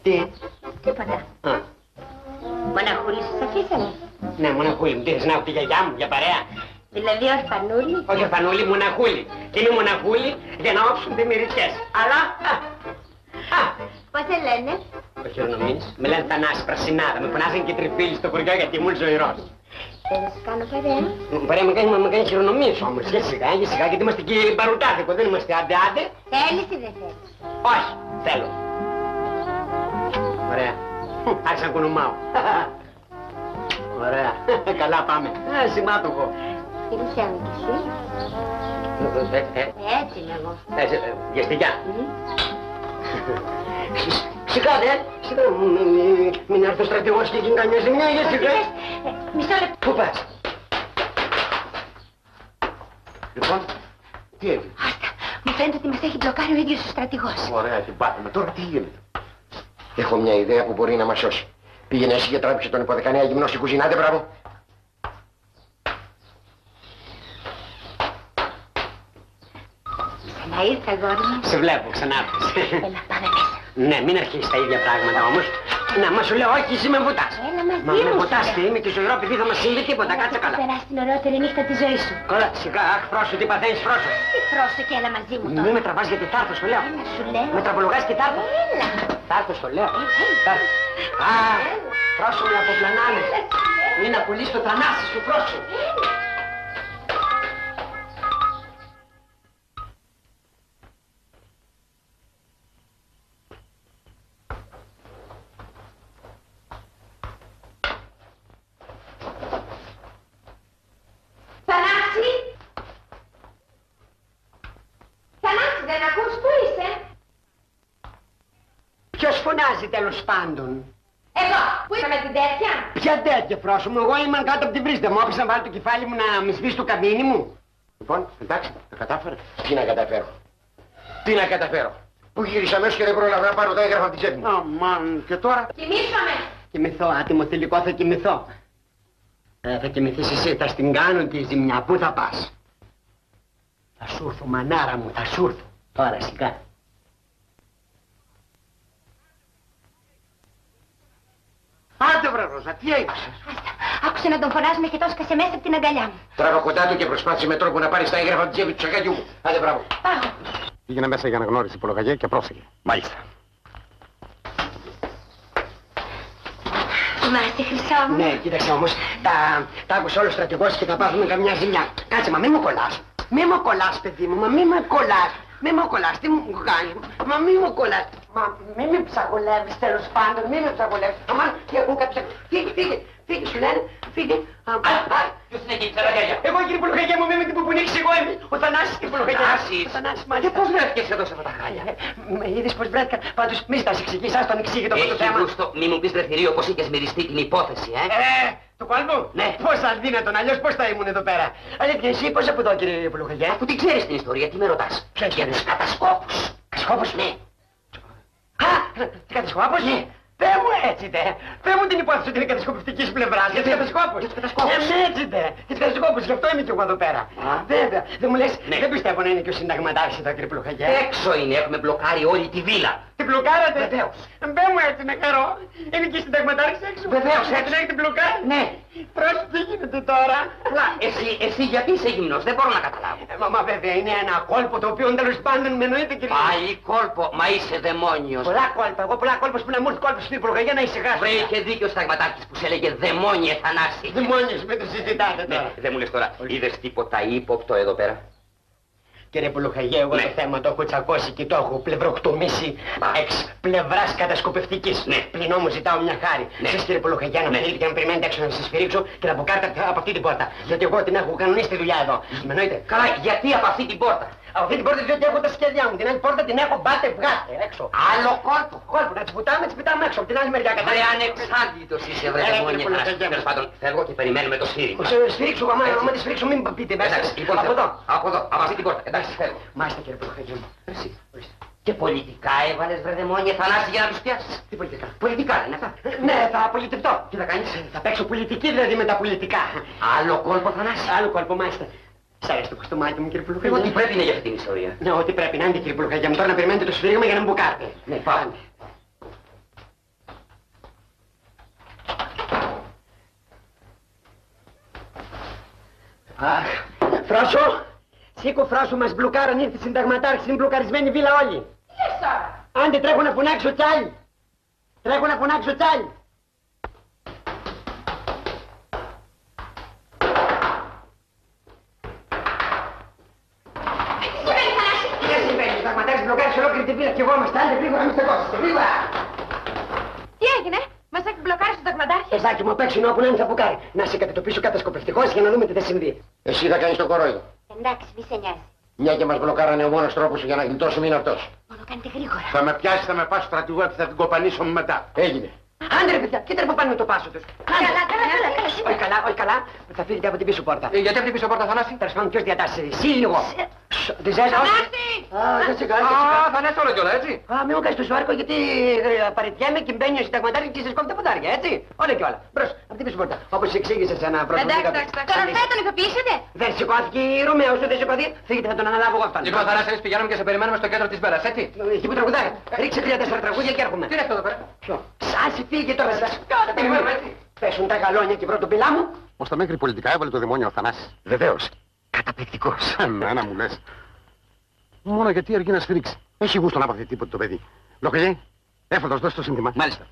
Τι? Τίποτα. Α, Μοναχούλη σας αφήσανε. ναι, μοναχούλη μου, τι θες να έχω τη γιαγιά μου για παρέα. Δηλαδή ορφανούλη. Όχι ορφανούλη, μοναχούλη. Και είναι μοναχούλη για να όψουν μυρικές. Αλλά, Πώς σε λένε? το χειρονομείς. Με λένε Θανάση Πρασινάδα. Με φωνάζουν και τριφύλι στο χωριό γιατί ήμουν ζωηρός. Θέλω να σου κάνω παρέα. Παρέα με κάνει χειρονομίες όμως. Για σιγά, γιατί είμαστε και μπαρουτάδικο. Δεν είμαστε άντε. Θέλεις ή δεν θέλεις? Όχι, θέλω. Ωραία. Άρχισα να κουνούμάω. Ωραία. Καλά πάμε. Σημάτοχο. Φίλησέ μου κι εσύ. Έτσι είμαι εγώ. Βιαστικιά. Σιγά δε. Σιγά. Μην έρθει ο στρατηγός και γίνει καμιά ζημιά. Για σιγά. Μισό λεπτό. Πού πας? Λοιπόν, τι έγινε? Άστα, μου φαίνεται ότι μας έχει μπλοκάρει ο ίδιος ο στρατηγός. Ωραία, την πάθαμε. Τώρα τι γίνεται? Έχω μια ιδέα που μπορεί να μας σώσει. Πήγαινε εσύ και τράβηξε τον υποδεκανέα γυμνό στην κουζίνα. Άντε, μπράβο. Ξαναήρθα, αγόρι μου. Σε βλέπω, ξανά έρθεις. Έλα, πάμε μέσα. Ναι, μην αρχίσεις τα ίδια πράγματα όμως. Να, μα σου λέω όχι, εσύ με βουτάς. Έλα μαζί Μα με μου, βουτάς σιγά. και είμαι και ζωηρό παιδί, θα μας συμβεί τίποτα, κάτσε καλά. Θα περάσει την ωραιότερη νύχτα της ζωής σου. Καλά, σιγά, αχ, πρόσου, τι παθαίνεις, πρόσου. Τι πρόσεχε και έλα μαζί μου Μην τώρα. με τραβάς γιατί θα έρθω, στο λέω. Έλα σου λέω. Με τραβολογάς και θα έρθω. Έλα. Θα έρθω, στο λέω. Θα έρθω. Α, πρόσου με αποπλανάνε. Μην απολύσεις το θανάσι σου, πρόσου. Θανάση! Θανάση, δεν ακούς, πού είσαι? Ποιος φωνάζει τέλος πάντων. Εδώ, πού είσαι με την τέτοια? Ποια τέτοια, πρόσου μου, εγώ ήμουν κάτω από την βρύστα. Μου άφησαν να βάλω το κεφάλι μου να με σβήσει το καμίνι μου. Λοιπόν, εντάξει, τα κατάφερε. Τι να καταφέρω. Τι να καταφέρω. Που γύρισα μέσα και δεν πρόλαβα να πάρω τα έγγραφα από την τσέπη μου. Αμάν, και τώρα. Κοιμήσαμε! Κοιμηθώ, άτιμο θηλυκό, θα κοιμηθώ. Θα κοιμηθείς εσύ, θα στην κάνω τη ζημιά. Πού θα πας? Θα σου έρθω, μανάρα μου, θα σου έρθω. Τώρα σιγά. Άντε βρε Ρώσα, τι έγινες? Άκουσε να τον φωνάζουμε και το σκάσε μέσα από την αγκαλιά μου. Τράβα κοντά του και προσπάθησε με τρόπο να πάρει τα έγγραφα από την τσέπη του σακάτιου μου. Άντε μπράβο. Πάω. Πήγαινε μέσα για να γνώρισει υπολογαγέ και πρόσεχε. Μάλιστα. Θυμάσαι, Χρυσό μου. Ναι, κοίταξε όμως, τα άκουσε όλο ο στρατηγός και θα πάθουμε καμιά ζημιά. Κάτσε, μα μη μου κολλάς. Μη μου κολλάς, παιδί μου, μα μη μου κολλάς. Μη μου κολλάς, τι μου κάνεις, μα μη μου κολλάς. Μα μη με ψαγολεύεις τέλος πάντων, μη με ψαγολεύεις. Αμάν, τι έχουν κάποια... Φύγε, σου λένε, φύγε. Ποιος είναι εκεί, ψαραγέρια? Εγώ κύριε Πουλοχαγιά μου, μη με την πουπονίξεις εγώ είμαι. Ο Θανάσης κύριε Πουλοχαγιά. Θανάσης. Ο Θανάσης, Και μάλιστα. πώς βρέθηκες εδώ σε αυτά τα χάλια? Είδες πως βρέθηκα, πάντως μη ζητάς εξηγήσεις, ας τον εξήγητο αυτό το Έχει θέμα. γούστο, μη μου πεις ρε θηρίο πως είχες μυριστεί την υπόθεση, Του κόλπου. Ναι. Πώς αδύνατον, αλλιώς πώς θα ήμουν εδώ πέρα. Αλήθεια, εσύ πώς από εδώ κύριε Πουλοχαγιά. Αφού την ξέρεις την ιστορία, τι με ρωτάς? Ποια Για ιστορία? τους κατασκόπους. Κασκόπους. Ναι. Α, τι κατασκόπους. Ναι. Πες μου έτσι δε. Πες μου την υπόθεση ότι είναι κατασκοπευτικής πλευράς. Για τους κατασκόπους. Για τους κατασκόπους. Έτσι δε. Για τους κατασκόπους. Γι' αυτό είμαι κι εγώ εδώ πέρα. Βέβαια. Δεν μου λες, Ναι. δεν πιστεύω να είναι και ο συνταγματάρχης εδώ κύριε Πουλοχαγιά. Έξω είναι, έχουμε μπλοκάρει όλη τη βίλα. Την μπλοκάρατε. Βεβαίως. Πες μου έτσι να χαρώ. Είναι και η συνταγματάρχης έξω. Βεβαίως, Έτσι έξω. να έχετε μπλοκάρει. Ναι. Πρόσου, τι γίνεται τώρα. Απλά, εσύ γιατί είσαι γυμνός, δεν μπορώ να καταλάβω. Μα βέβαια είναι ένα κόλπο το οποίο τέλος πάντων με εννοείται κύριε. Πάλι κόλπο, μα είσαι δαιμόνιος. Πολλά κόλπα, εγώ πολλά κόλπα που να μου έρθει κόλπο στην Πουλοχαγιά να ησυχάσει. Βρε, είχε δίκιο ο σταγματάρχης που σε έλεγε δαιμόνιε Θανάση. Δημόνιος με το συζητάτε Ναι, τώρα. δεν μου λες τώρα, είδες τίποτα ύποπτο εδώ πέρα? Κύριε Πουλοχαγέ, εγώ Ναι. το θέμα το έχω τσακώσει και το έχω πλευροκτομήσει εξ πλευράς κατασκοπευτικής. Ναι. Πλην όμως ζητάω μια χάρη. Ναι. Εσείς κύριε Πουλοχαγέ να Ναι. φύγετε και να περιμένετε έξω να σας σφυρίξω και να αποκάρτε από αυτή την πόρτα. Γιατί εγώ την έχω κανονίσει τη δουλειά εδώ. Με εννοείτε. Καλά, γιατί από αυτή την πόρτα? Από αυτή την πόρτα διότι έχω τα σχέδιά μου. Την άλλη πόρτα την έχω μπάτε βγάστε έξω. Άλλο κόλπο. Κόλπο, να τις βουτάμε, τις πετάμε έξω. Από την άλλη μεριά Βρε, κατάλαβα. ανεξάντλητος είσαι, βρε, Έλα, δαιμόνιε κύριε Θανάση. Πουλοχαγέ. Τέλος πάντων, φεύγω και περιμένουμε το σφύριγμα. Σφυρίξω, άμα τη σφυρίξω μην πείτε μέσα. Εντάξει, λοιπόν, Από εδώ. από εδώ, από αυτή την πόρτα. Εντάξει, φεύγω. Μάλιστα κύριε Πουλοχαγέ μου. Εσύ. Και πολιτικά έβαλες, βρε, δαιμόνιε Θανάση, για να τους πιάσεις. Τι πολιτικά. Πολιτικά δεν είναι αυτά. Ναι, θα πολιτευτώ. Τι θα κάνεις? Θα παίξω πολιτική δηλαδή με τα πολιτικά. Άλλο κόλπο, Θανάση. Άλλο κόλπο, μάλιστα. Σ' αρέσει το κοστομάκι μου, κύριε Πουλοχαγιά. Εγώ τι πρέπει είναι για αυτή την ιστορία? Ναι, ό,τι πρέπει να είναι, κύριε Πουλοχαγιά μου. Τώρα να περιμένετε το σφύριγμα για να μου μπουκάρετε. Ναι, πάμε. Αχ, Φρόσο! Σήκω, Φρόσο, μας μπλοκάραν, ήρθε η συνταγματάρχης, είναι μπλοκαρισμένη η βίλα όλη. Τι λες τώρα? Άντε, τρέχω να φωνάξω τσάλι. Τρέχω να φωνάξω τσάλι. Τι συμβαίνει, Θανάση? Τι συμβαίνει, ο συνταγματάρχης μπλοκάρισε ολόκληρη τη βίλα και εγώ είμαστε. Άντε, γρήγορα, μην στεκόσαστε, γρήγορα. Τι έγινε? Μας έχει μπλοκάρει στο ταγματάρχη. Εζάκι μου, απ' έξω είναι όπου να είναι θα μπουκάρει. Να σε κατατοπίσω κατασκοπευτικός για να δούμε τι θα συμβεί. Εσύ θα κάνεις το κορόιδο. Εντάξει, μη σε νοιάζει. Μια και μας μπλοκάρανε ο μόνος τρόπος για να γλιτώσουμε είναι αυτός. Μόνο κάνετε γρήγορα. Θα με πιάσει, θα με πας στο στρατηγό και θα την κοπανίσω μετά. Έγινε. Άντε ρε παιδιά, κοίτα που πάνε με το πάσο τους. Όχι καλά, όχι καλά. Θα φύγετε από την πίσω πόρτα. Γιατί από την πίσω πόρτα, Θανάση? Τέλος πάντων, ποιος διατάσσεται, εσύ ή εγώ. Τη ζέζα, όχι. Θανάση! δεν σιγά. Θα είναι όλο κιόλα, έτσι. Μην μου κάνεις το σουάρκο γιατί παραιτιέμαι και μπαίνει ο συνταγματάρχης και σε σκόβει τα ποδάρια, έτσι. Όλα και όλα. Μπρος, αυτή πίσω πόρτα. Όπως εξήγησες ένα πρώτο. Εντάξει. Τον Ορφέα τον ειδοποιήσετε. Δεν σηκώθηκε η Ρωμαίο, σου δεν σηκώθηκε. Φύγετε, θα τον αναλάβω εγώ αυτόν. Λοιπόν, Θανάση, εμείς πηγαίνουμε και σε περιμένουμε στο κέντρο της Μπέρας, έτσι. Εκεί που τραγουδάει. Ρίξε 3-4 τραγούδια και έρχομαι. Τι είναι αυτό εδώ πέρα. Ποιο? Σάση φύγε τώρα. Πέσουν τα γαλόνια και πρώτο πιλά μου. Ως τα μέχρι πολιτικά έβαλε το δαιμόνιο ο Θανάσης. Βεβαίως. Καταπληκτικός. Εμένα μου λες. Μόνο γιατί αρκεί να σφυρίξει. Έχει γούστο να πάθει τίποτα το παιδί. Λοκογέ, έφωτος, δώσ' το σύνθημα. Μάλιστα.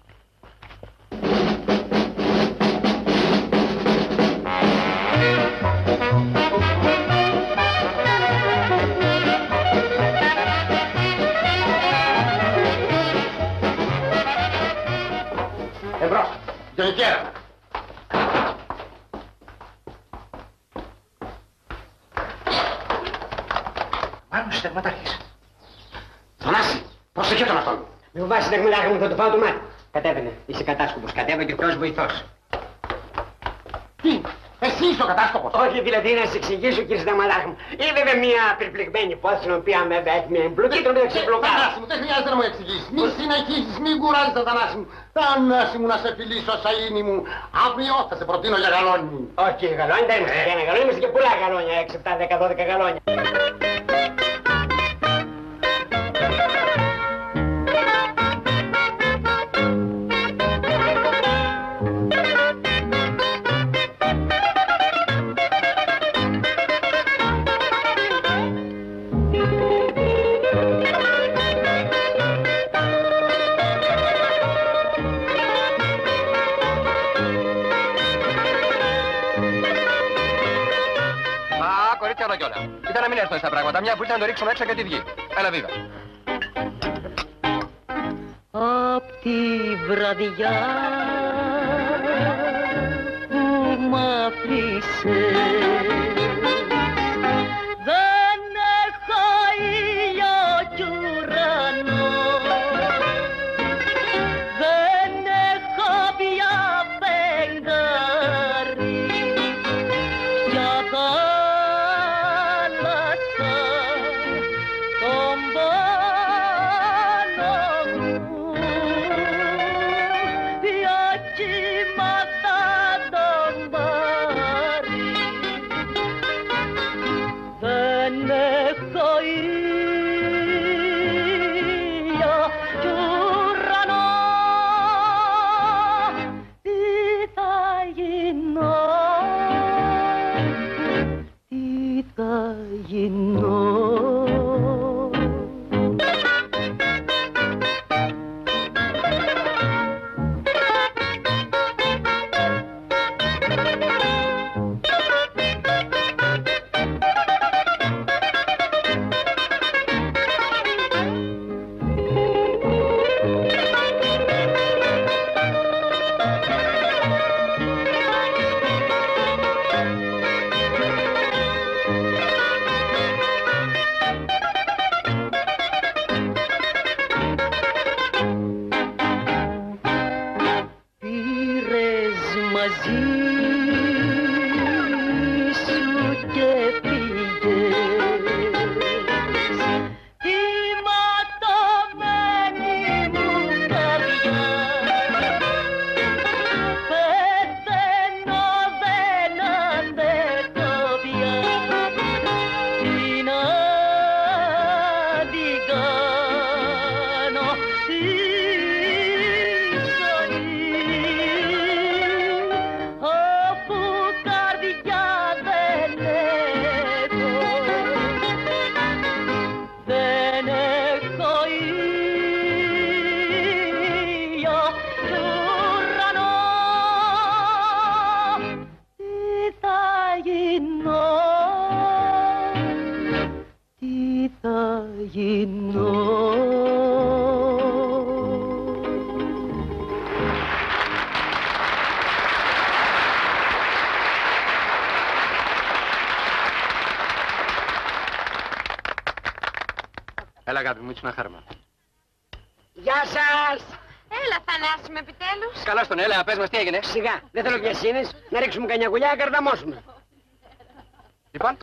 Εμπρός, γενικέρα. Πάνω συνταγματάρχης. Θανάση, προσεχέ τον αυτόν. Μη μου βάζει συνταγματάρχη μου, θα το φάω το μάτι. Κατέβαινε, είσαι κατάσκοπος, κατέβα και ποιος βοηθός. Τι, εσύ είσαι ο κατάσκοπος. Όχι, δηλαδή να σας εξηγήσω, κύριε συνταγματάρχη μου. Είναι βέβαια μια περιπλεγμένη υπόθεση, την οποία βέβαια έχει μια εμπλοκή, τον οποίο ξεμπλοκάρει. Θανάση μου, δεν χρειάζεται να μου εξηγήσεις. Μη συνεχίσεις, μην κουράζεσαι, Θανάση μου. Θανάση μου, να σε φιλήσω, σαΐνι μου. Αύριο θα σε προτείνω για γαλόνι. Όχι, γαλόνι δεν είμαστε για ένα γαλόνι, είμαστε και πολλά γαλόνια, 6, 7, 10, 12 γαλόνια. Κορίτσια, όλα κιόλα. Ήταν να μην έρθουν στα πράγματα. Μια που ήρθε να το ρίξουμε έξω και τη βγει. Έλα, βίβα. Απ' τη βραδιά που μ' άφησες δεν έχω ήλιο κι ουρανό, δεν έχω πια φεγγάρι για θάλασσα τον πόνο μου, για κύματα τον πάρει. Δεν έχω ήλιο κι ουρανό, τι θα γίνω, τι θα γίνω. Πήρες μαζί σου και πήγες τη ματωμένη μου καρδιά. Πεθαίνω, δεν αντέχω πια, τι να την κάνω τη ζωή, αφού καρδιά δεν έχω, δεν έχω ήλιο κι ουρανό, τι θα γίνω, τι θα γίνω. Έλα, αγάπη μου, ήσουν χάρμα. Γεια σας! Έλα, Θανάση μου, επιτέλους. Καλώς τον, έλα, πες μας τι έγινε. Σιγά, δεν θέλω βιασύνες, να ρίξουμε κανιά γουλιά, να καρδαμώσουμε. Λοιπόν,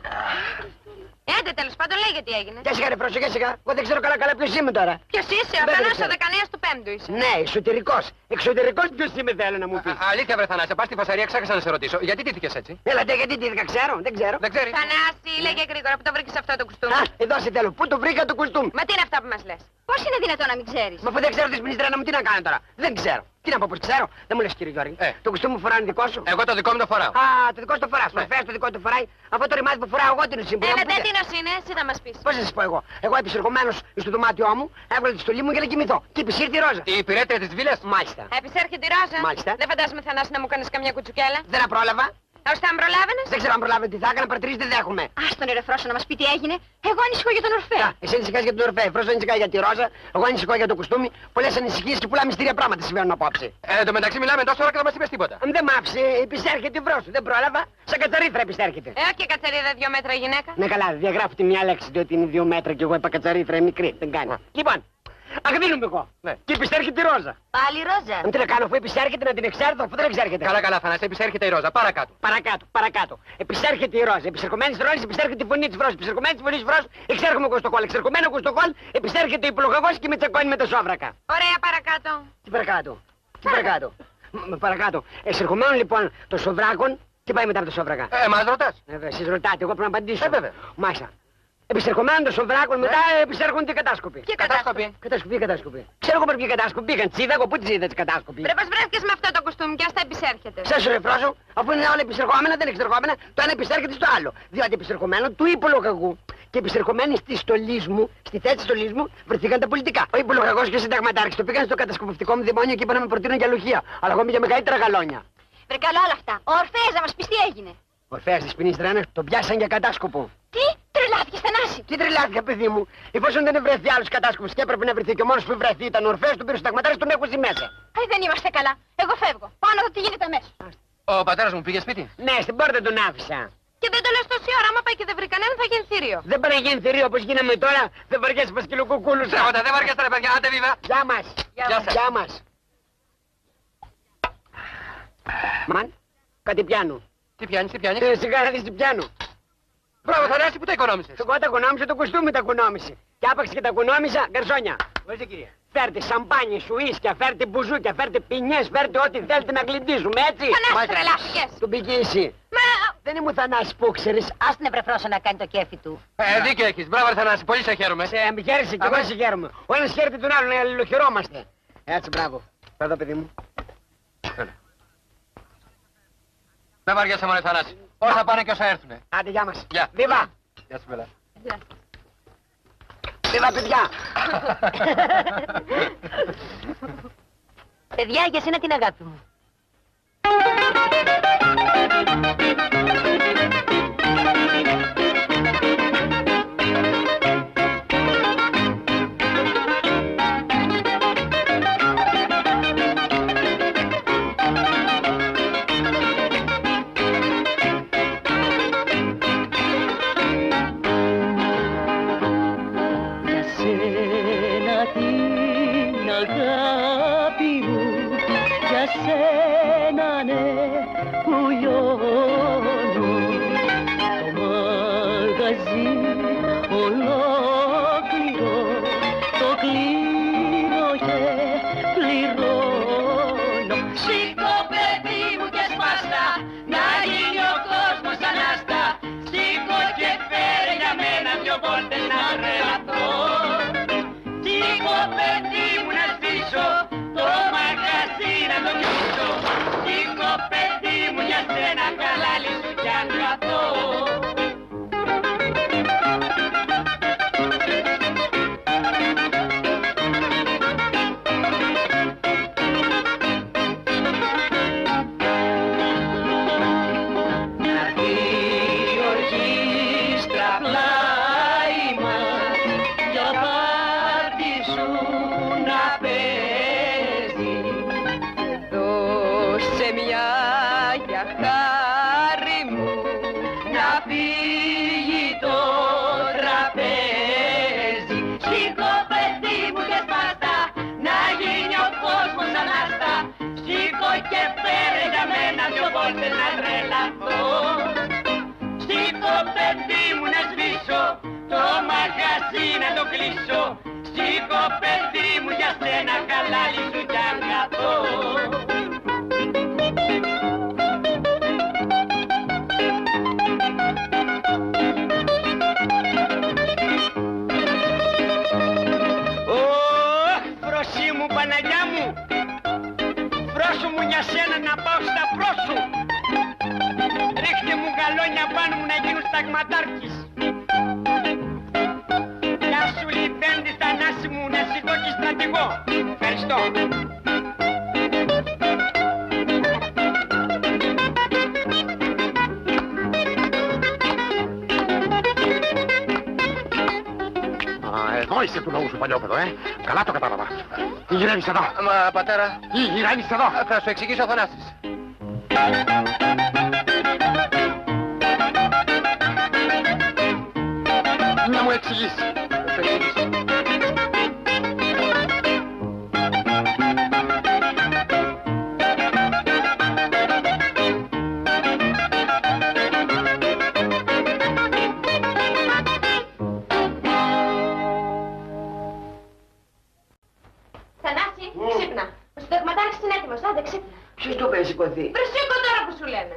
Έντε, τέλος πάντων, λέγε τι έγινε. Για σιγά ρε πρόσεχε σιγά. Εγώ δεν ξέρω καλά ποιος είμαι τώρα. Ποιος είσαι, ο Δεν Θανάσης ξέρω. ο Δεκανέας του Πέμπτου είσαι. Ναι, εσωτερικός. Εξωτερικός ποιος είμαι θέλω να μου πεις. Αλήθεια, βρε Θανάση, πας στη φασαρία, ξέχασα να σε ρωτήσω. Γιατί τύχηκες έτσι? Έλα, γιατί τι δεν ξέρω, δεν ξέρω. Δεν ξέρεις. Θανάση, λέγε γρήγορα που το βρήκες αυτό το κουστούμι. Α, εδώ σε θέλω. Πού το βρήκα το κουστούμι. Μα τι είναι αυτά που μας λες? Πώς είναι δυνατόν να μην ξέρεις? Μα αφού δεν ξέρω τη σπινιστρένα μου, τι να κάνω τώρα. Δεν ξέρω. Τι να πω, πως ξέρω. Δεν μου λες κύριε Γιώργη. Το κουστούμι μου φοράνε δικό σου. Εγώ το δικό μου το φοράω. Α, το δικό σου το φοράς. Προφέρει το δικό του φοράει. Αυτό το ρημάδι που φοράω εγώ την ουσία. Έλατε, τι νος είναι, εσύ θα μας πεις. Πώς να σας πω εγώ. Εγώ επισερχομένος στο δωμάτιό μου, έβγαλε τη στολή μου για να κοιμηθώ. Και επισήρθη η Ρόζα. Η υπηρέτρια της βίλας. Μάλιστα. Επισέρχεται η Ρόζα. Μάλιστα. Δεν φαντάζομαι, Θανάση, να μου κάνεις καμιά κουτσουκέλα. Δεν τα πρόλαβα. Ώστε αν προλάβαινες. Δεν ξέρω αν προλάβω τι θα έκανα, παρατηρήσει δεν δέχομαι. Ας τον ερεφρόσο να μας πει τι έγινε. Εγώ ανησυχώ για τον Ορφέα. Εσύ ανησυχάς για τον Ορφέα, Φρόσο ανησυχά για τη Ρόζα, εγώ ανησυχώ για το κουστούμι. Πολλές ανησυχίες και πολλά μυστήρια πράγματα συμβαίνουν απόψε. Εν τω μεταξύ μιλάμε τόσο ώρα και δεν μας είπες τίποτα. Αν δεν μ' άφησε, επισέρχεται η Βρόσο. Δεν πρόλαβα, σαν κατσαρίθρα επισέρχεται. Και κατσαρίδα 2 μέτρα γυναίκα. Ναι, καλά, διαγράφω τη μια λέξη διότι είναι 2 μέτρα και εγώ είπα κατσαρίθρα μικρή. Δεν κάνει. Λοιπόν, αγδίνουμε εγώ. Ναι. Και επισέρχεται η Ρόζα. Πάλι Ρόζα. Αν τι να κάνω, αφού επισέρχεται να την εξέρθω, αφού δεν εξέρχεται. Καλά, καλά, Θανάση, επισέρχεται η Ρόζα. Παρακάτω. Παρακάτω. Επισέρχεται η Ρόζα. Επισερχομένη τη Ρόζα, επισέρχεται η φωνή τη Βρόζα. Επισερχομένη τη φωνή τη Βρόζα, εξέρχομαι εγώ στο κόλ. Εξερχομένο εγώ στο κόλ, επισέρχεται η υπολογαγό και με τσακώνει με τα σόβρακα. Ωραία, παρακάτω. Τι παρακάτω. Παρακάτω. Εξερχομένων λοιπόν των σοβράκων, τι πάει μετά από τα σόβρακα. Μας ρωτάς. Εσείς ρωτάτε, εγώ πρέπει να απαντήσω. Βέβαια. Μάλιστα. Επισερχομένων των σοβράκων, μετά επισέρχονται οι κατάσκοποι. Και κατάσκοπη. Κατάσκοποι. Ξέρω εγώ ποιοι κατάσκοποι πήγαν. Τσίδα, εγώ πού τις είδα τις κατάσκοποι. Πρέπει να βρέθηκες με αυτό το κουστούμι και ας τα επισέρχεται. Σας ρεφράζω, αφού είναι όλα επισερχόμενα, δεν είναι εξερχόμενα, το ένα επισέρχεται στο άλλο. Διότι επισερχομένο του υπολογαγού και επισερχομένοι στη στολή μου, στη θέση της στολής μου, βρεθήκαν τα πολιτικά. Ο υπολογαγός και ο συνταγματάρχης το πήγαν στο κατασκοπευτικό μου δημόνιο και είπαν να με προτείνουν για λουχία. Αλλά εγώ είμαι για μεγαλύτερα γαλόνια. Βρε καλά όλα αυτά. Ο Ορφέας να μας πεις τι έγινε. Ο Ορφέας της ποινής τον πιάσαν για κατάσκοπο. Τι, τρελάθηκες Θανάση. Τι τρελάθηκα, παιδί μου. Εφόσον δεν βρεθεί άλλος κατάσκοπος και έπρεπε να βρεθεί και ο μόνος που βρεθεί ήταν ο Ορφέας, τον πήρε στο συνταγματάρχη, τον έχω μέσα. Δεν είμαστε καλά. Εγώ φεύγω. Πάω να δω τι γίνεται αμέσως. Ο πατέρας μου πήγε σπίτι. Ναι, στην πόρτα τον άφησα. Και δεν το λες τόση ώρα, άμα πάει και δεν βρει κανέναν θα γίνει θηρίο. Δεν μπορεί να γίνει θηρίο όπως γίναμε τώρα, δεν βαριέσαι πασκυλοκουκούλους. Ψέματα, δεν βαριέστε ρε παιδιά, άντε βίβα. Γεια μας. Γεια σας. Γεια μας. Μαν, κάτι πιάνω. Τι πιάνεις, τι πιάνεις. Σιγά να δεις τι πιάνω. Μπράβο, Θανάση, που τα οικονόμησες. Εγώ τα οικονόμησα, το κουστούμι τα οικονόμησε. Και άπαξ και τα οικονόμησα, γκαρσόνια. Ορίστε κυρία. Φέρτε σαμπάνι, σουίσκια, φέρτε μπουζούκια, φέρτε πινιές, φέρτε ό,τι θέλετε να γλυντίζουμε, έτσι. Θανάση, τρελάθηκες. Τον πήγε εσύ. Μα... Δεν ήμουν Θανάση που ξέρεις. Ας την ευρεφρόσο να κάνει το κέφι του. Δίκιο έχεις. Μπράβο, ρε Θανάση, πολύ σε χαίρομαι. Σε χαίρεσαι και εγώ σε χαίρομαι. Ο ένας χαίρεται τον άλλον, να αλληλοχαιρόμαστε. Έτσι, μπράβο. Εδώ, παιδί μου. Δεν βαριέσαι μόνο, Θανάση. Όσα πάνε και όσα έρθουνε. Άντε, γεια μας. Γεια. Βίβα. Γεια σου, Μπέλα. Βίβα, παιδιά. Παιδιά, για σένα την αγάπη μου. Να τρελαθώ, σήκω παιδί μου να σβήσω κρασί να το κλείσω. Σήκω παιδί μου για σένα χαλάλι σου κι αγκατώ. Φρόσι μου Παναγιά μου, φρόσου μου για σένα να πάω στα πρόσου. Ρίχτε μου γαλόνια πάνω μου να γίνω σταγματάρχης. Γεια σου Λιβέντη Θανάση μου, να σηκώ και στρατηγό. Ευχαριστώ. Εδώ είσαι του λαού σου, παλιόπαιδο, Καλά το κατάλαβα. Τι γυρεύεις εδώ? Μα πατέρα, Τι γυρεύεις εδώ? θα σου εξηγήσω ο Θανάσης. Να μου εξηγήσει. Θα σου εξηγήσω. Θανάση, ξύπνα. Ο συνταγματάρχης είναι έτοιμος, άντε ξύπνα. Ποιος το πες σηκωθεί? Βρε σήκω τώρα που σου λένε.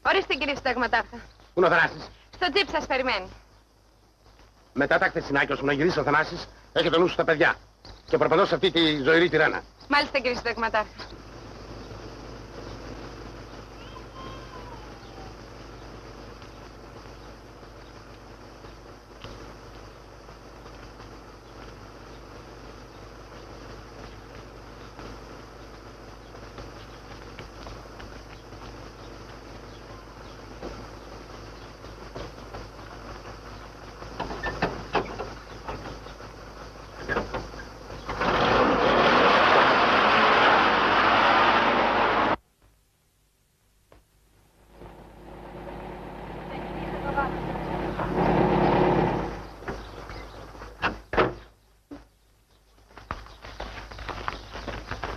Ορίστε κύριε συνταγματάρχα. Πού είναι ο Θανάσης? Στο τζιπ σας περιμένει. Μετά τα χτεσινάκια σου να γυρίσει ο Θανάσης, έχει το νου σου στα παιδιά. Και προπαντώ σε αυτή τη ζωηρή τυρένα. Μάλιστα κύριε συνταγματάρχα.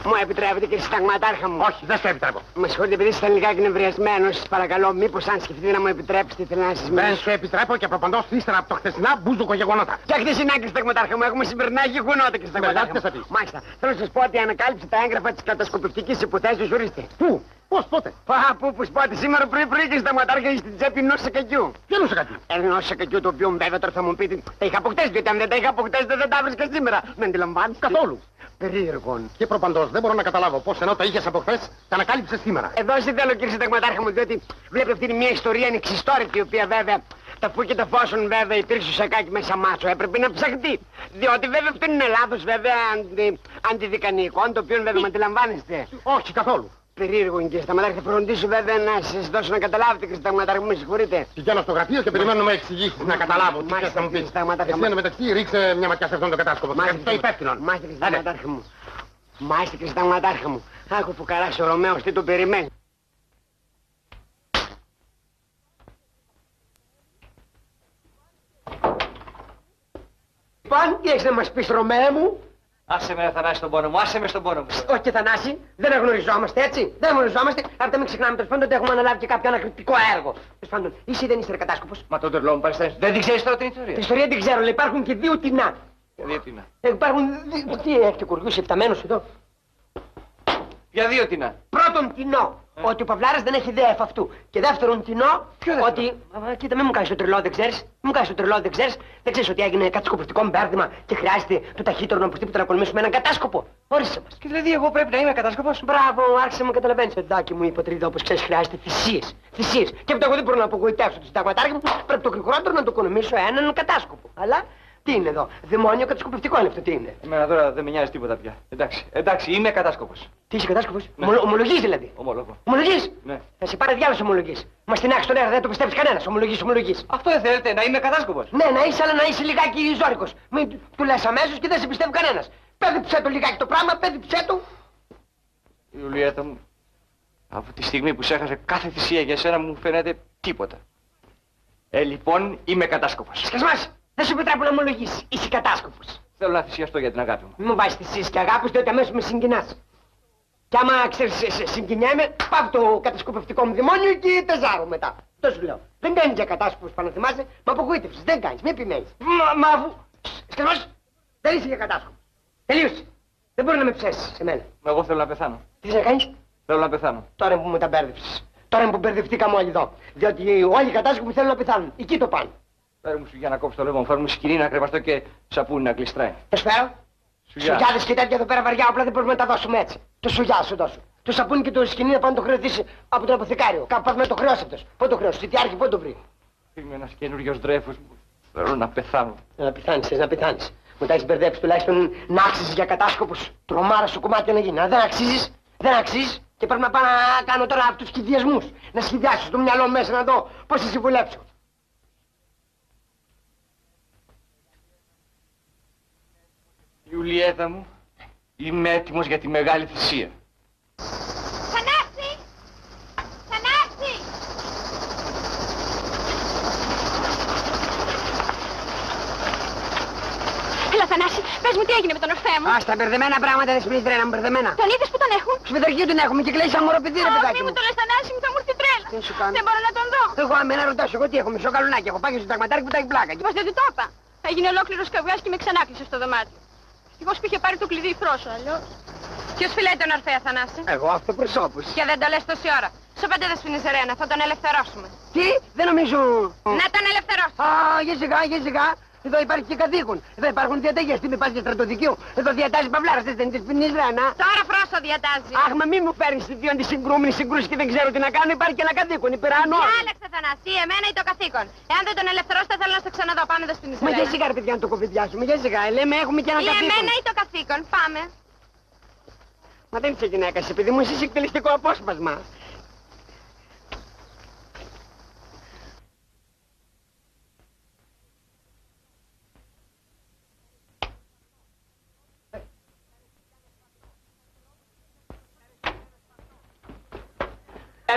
Μου επιτρέπετε κύριε συνταγματάρχα μου? Όχι, δεν στο επιτρέπω. Με συγχωρείτε επειδή είστε λιγάκι νευριασμένος, σας παρακαλώ, μήπως αν σκεφτείτε να μου επιτρέψετε ήθελα να σας Δεν μιλήσω. σου επιτρέπω και προπαντώ ύστερα από το χτεσινά μπουζούκο γεγονότα. Και χτεσινά κύριε συνταγματάρχα μου, έχουμε συμπερνάει γεγονότα κύριε συνταγματάρχα Μετά τι θα μου. πεις? Μάλιστα, θέλω να σας πω ότι ανακάλυψε τα έγγραφα της κατασκοπευτικής υποθέσεως, ορίστε. Πού, πώς, πότε? Πού σπάτε σήμερα πρωί κύριε συνταγματάρχα στην τσέπη ενός σακακιού. Ποιο είναι κάτι? Ενός σακακιού το οποίο βέβαια τώρα θα μου πείτε τα είχα αποκτήσει, διότι αν δεν τα είχα αποκτήσει δεν τα βρίσκα σήμερα. Με αντιλαμβάνεστε? Καθόλου. Περίεργον. Και προπαντός δεν μπορώ να καταλάβω πώς ενώ τα είχες από χθες, τα ανακάλυψες σήμερα. Εδώ σε θέλω κύριε συνταγματάρχα μου, διότι βλέπετε αυτή είναι μια ιστορία ανεξιστόρητη, η οποία βέβαια τα φου και τα φόσον βέβαια υπήρξε στο σακάκι μέσα μάτσο, έπρεπε να ψαχτεί. Διότι βέβαια αυτό είναι λάθος βέβαια αντιδικανικό, το οποίο βέβαια με αντιλαμβάνεστε. Όχι, καθόλου. Περίεργο κύριε συνταγματάρχα, θα φροντίσω βέβαια να σας δώσω να καταλάβετε κύριε συνταγματάρχα μου, με συγχωρείτε. Πηγαίνω στο γραφείο και περιμένω να με εξηγήσεις να καταλάβω τι θες να μου πεις. Εσύ εν μεταξύ ρίξε μια ματιά σε αυτόν τον κατάσκοπο. Το υπεύθυνον. Μάλιστα κύριε συνταγματάρχα μου. Μάλιστα κύριε συνταγματάρχα μου. Άκου που καράσει ο Ρωμαίος τι τον περιμένει. Λοιπόν, τι έχεις να μας πεις Ρωμαία μου? Άσε με Θανάση στον πόνο μου, άσε με στον πόνο μου. Όχι και Θανάση, δεν γνωριζόμαστε έτσι. Δεν γνωριζόμαστε. Αυτά μην ξεχνάμε τέλος πάντων ότι έχουμε αναλάβει και κάποιο ανακριτικό έργο. Τέλος πάντων, εσύ δεν είσαι κατάσκοπος. Μα τον τρελό μου παριστάνεις. Δεν την ξέρεις τώρα την ιστορία. Την ιστορία την ξέρω, αλλά υπάρχουν και δύο τεινά. Για δύο τινά. Υπάρχουν. Τι έχετε κουριούς επταμένους εδώ? Για δύο τινά. Πρώτον τεινό, ότι ο Παυλάρας δεν έχει ιδέα εφ' αυτού. Και δεύτερον τεινό, ότι. Κοίτα, μην μου κάνεις το τρελό, δεν ξέρεις. Μην μου κάνεις το τρελό, δεν ξέρεις. Δεν ξέρεις ότι έγινε κατασκοπευτικό μπέρδεμα και χρειάζεται το ταχύτερο να οπωσδήποτε να κολμήσουμε έναν κατάσκοπο. Όρισε μας. Και δηλαδή εγώ πρέπει να είμαι κατάσκοπος. Μπράβο, άρχισε να καταλαβαίνεις, παιδάκι μου, η πατρίδα όπως ξέρεις χρειάζεται θυσίες. Θυσίες. Και από το εγώ δεν μπορώ να απογοητεύσω το συνταγματάρχη μου, πρέπει το γρηγορότερο να το οικονομήσω έναν κατάσκοπο. Αλλά Τι είναι εδώ, δαιμόνιο κατασκοπευτικό είναι αυτό, τι είναι. Εμένα τώρα δεν με νοιάζει τίποτα πια. Εντάξει, είμαι κατάσκοπος. Τι είσαι κατάσκοπος, Ναι. Ομολογείς δηλαδή. Ομολογώ. Ομολογείς. Ναι. Θα σε πάρει διάλογο ομολογείς. Μα στην άκρη στον αέρα δεν το πιστεύεις κανένας. Ομολογείς. Αυτό δεν θέλετε, να είμαι κατάσκοπος. Ναι, να είσαι, αλλά να είσαι λιγάκι ζώρικος. Μην του λες αμέσως και δεν σε πιστεύει κανένας. Πέδιψέ το λιγάκι το πράγμα, πέδιψέ το. Ιουλιέτα μου, από τη στιγμή που σ' έχασε κάθε θυσία για σένα μου φαίνεται τίποτα. Λοιπόν, είμαι κατάσκοπος. Σκασμάς, δεν σου επιτρέπω να ομολογήσεις. Είσαι κατάσκοπος. Θέλω να θυσιαστώ για την αγάπη μου. Μην μου βάζεις θυσίες και αγάπης, διότι αμέσως με συγκινάς. Κι άμα ξέρεις, συγκινιέμαι, πάω το κατασκοπευτικό μου δαιμόνιο και τεζάρω μετά. Το σου λέω. Δεν κάνεις για κατάσκοπος, παναθυμάσαι, με απογοήτευσες. Δεν κάνεις, μην επιμένεις. Μα αφού. Σκασμάς, δεν είσαι για κατάσκοπος. Τελείωσε. Δεν μπορεί να με ψέσεις σε μένα. Εγώ θέλω να πεθάνω. Τι θες να κάνεις? Θέλω να πεθάνω. Τώρα που μου τα μπέρδεψες. Τώρα που μπερδευτήκαμε όλοι εδώ. Διότι όλοι οι κατάσκοποι θέλουν να πεθάνουν. Εκεί το πάνε. Φέρε μου σουγιά να κόψω το λαιμό μου, φέρε μου σκηνή να κρεμαστώ και σαπούνι να κλειστράει. Θα σου φέρω. Σουγιά. Σουγιάδες και τέτοια εδώ πέρα βαριά όπλα δεν μπορούμε να τα δώσουμε έτσι. Το σουγιά σου δώσω. Το σαπούνι και το σκηνή να πάνε το χρεωθήσει από τον αποθηκάριο. Κάπου πας με το χρεώσει αυτός. Πού το χρεώσει, τι πού το βρει. Είμαι ένας καινούριος ντρέφος μου. Θέλω να πεθάνω. Να πεθάνεις, θες να πεθάνεις. Μου τα έχεις μπερδέψει τουλάχιστον να άξιζεις για κατάσκοπους. Τρομάρα σου κομμάτια να γίνει. Αν δεν αξίζεις, δεν αξίζεις. Και πρέπει να πάω να κάνω τώρα από τους σχεδιασμούς. Να σχεδιάσω στο μυαλό μέσα να δω πώς θα συμβουλέψω. Ιουλιέτα μου, είμαι έτοιμος για τη μεγάλη θυσία. Θανάση! Θανάση! Έλα, Θανάση, πες μου τι έγινε με τον Ορφέα μου. Στα μπερδεμένα πράγματα δεν σημαίνει τρέλα μου, μπερδεμένα. Τον είδες που τον έχουν. Στο παιδαρχείο τον έχουμε και κλαίει σαν μωρό παιδί, ρε Ω, παιδάκι μη μου. μου το λες, Θανάση μου, θα μου έρθει τρέλα. Τι σου κάνω? Δεν μπορώ να τον δω. Εγώ αμένα ρωτάω εγώ τι έχω, μισό καλουνάκι. Έχω πάει στο ταγματάρι που τα έχει πλάκα. Πώς δεν του το είπα. Έγινε ολόκληρος καβγάς και με ξανάκλεισε στο δωμάτιο. Ευτυχώς που είχε πάρει το κλειδί η Φρόσο, αλλιώς. Ποιος φυλάει τον Ορφέα, Θανάση? Εγώ αυτοπροσώπους. Και δεν το λες τόση ώρα. Σοπαντέ δεν σφινείς, Ρένα, θα τον ελευθερώσουμε. Τι, δεν νομίζω. Να τον ελευθερώσουμε. Για σιγά. Εδώ υπάρχει και καθήκον. Εδώ υπάρχουν διαταγές. Τι με πας για στρατοδικείο. Εδώ διατάζει παυλάρας, δεν είναι της ποινής Ρένα. Τώρα Φρόσο διατάζει. Αχ, μα μη μου παίρνεις τη δύο αντισυγκρούμενη σύγκρουση και δεν ξέρω τι να κάνω. Υπάρχει και ένα καθήκον. Υπεράνω. Διάλεξε, Θανάση, εμένα ή το καθήκον. Εάν δεν τον ελευθερώσω, θα θέλω να στο ξαναδώ. Πάμε εδώ στην Μα Ισραήλ. για σιγά ρε παιδιά να το κοβιδιάσουμε. Για σιγά. Λέμε έχουμε και ένα Ή καθήκον. εμένα ή το καθήκον. Πάμε. Μα δεν είσαι γυναίκα, επειδή μου είσαι εκτελεστικό απόσπασμα.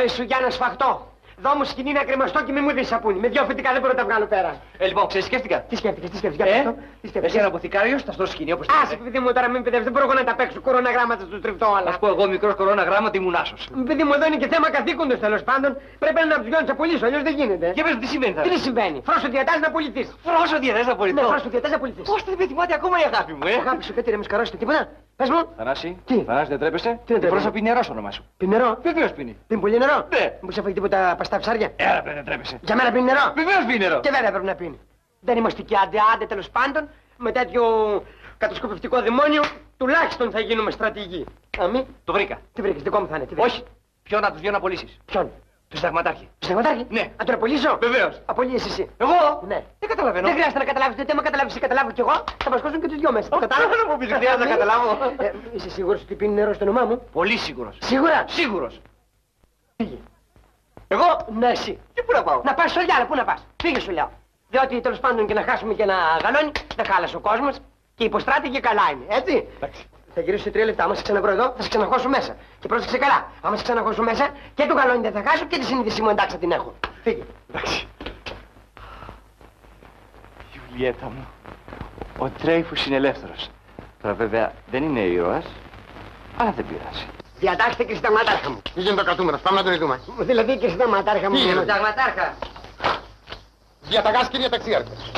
Ρε σου για να σφαχτώ. Δώ μου σκηνή να κρεμαστώ και μη μου δεις σαπούνι. Με δυο φυτικά δεν μπορώ να τα βγάλω πέρα. Λοιπόν, ξέρεις, σκέφτηκα. Τι σκέφτηκες, τι σκέφτηκες, για αυτό, τι σκέφτηκες. Εσύ ένα αποθηκάριος, θα στο σκηνή όπως Άσε παιδί μου τώρα μην παιδεύεις, δεν μπορώ εγώ να τα παίξω κοροναγράμματα στο τριφτό Να όλα. σου πω εγώ μικρός κορώνα γράμμα τι ήμουν άσος. Παιδί μου εδώ είναι και θέμα καθήκοντος τέλος πάντων. Πρέπει να τους γιώνεις απολύσω, αλλιώς δεν γίνεται. Και πες μου τι συμβαίνει Τι θα συμβαίνει, φρόσο διατάζει να απολυθείς. Φρόσο διαθέσεις να Ναι, πολιτώ. φρόσο διατάζει να απολυθείς. Πώς δεν με θυμάται ακόμα η αγάπη μου, Αγάπη σου κάτι ρε με σκαρώσετε τίποτα. Πες μου, Θανάση, Τι? Θανάση δεν τρέπεσαι. Τι δεν τρέπεσαι? Φρόσο πίνει νερό στο όνομά σου. πίνει νερό. Βεβαίως πίνει. Πίνει πολύ νερό. Ναι. Μου σε φάει τίποτα παστά ψάρια. Έλα παιδί δεν τρέπεσαι. Για μένα πίνει νερό. Βεβαίως πίνει νερό. Και βέβαια πρέπει να πίνει. Δεν είμαστε και άντε τέλος πάντων. Με τέτοιο κατασκοπευτικό δαιμόνιο τουλάχιστον θα γίνουμε στρατηγοί. Αμή. Το βρήκα. Τι βρήκες, δικό μου θα είναι. Τι βρήκες. Όχι. Ποιον να τους βγει να απολύσεις. Ποιον. Το συνταγματάρχη. Το συνταγματάρχη. Ναι. Να τον απολύσω. Βεβαίως. Απολύεσαι εσύ. Εγώ. Ναι. Δεν καταλαβαίνω. Δεν χρειάζεται να καταλάβεις, γιατί άμα καταλάβεις ή καταλάβω κι εγώ, θα μας κόσουν και τους δυο μέσα. Το κατάλαβες? δεν μου πεις, χρειάζεται να καταλάβω. Είσαι σίγουρος ότι πίνει νερό στο όνομά μου? Πολύ σίγουρος. Σίγουρα. Σίγουρος. Πήγε. Εγώ. Ναι, εσύ. Και πού να πάω. Να πας στο Λιάρα, πού να πας. Πήγε σου λέω. Διότι τέλος πάντων και να χάσουμε και ένα γαλόνι, δεν χάλασε ο κόσμος και υποστράτηγε καλά είναι, έτσι. Εντάξει. Θα γυρίσω 3 λεπτά. Άμα σε ξαναβρω εδώ, θα σε ξαναχώσω μέσα. Και πρόσεξε καλά. Άμα σε ξαναχώσω μέσα, και το γαλόνι δεν θα χάσω και τη συνείδησή μου εντάξει θα την έχω. Φύγε. Εντάξει. Ιουλιέτα μου, ο Τρέιφους είναι ελεύθερος. Τώρα βέβαια δεν είναι ήρωας, αλλά δεν πειράζει. Διατάξτε κύριε Συνταγματάρχα μου. Τι γίνεται ο κρατούμενος, πάμε να τον ειδούμε. Δηλαδή κύριε Συνταγματάρχα μου. Τι γίνεται? Συνταγματάρχα. Διαταγάς κύριε ταξιάρχες.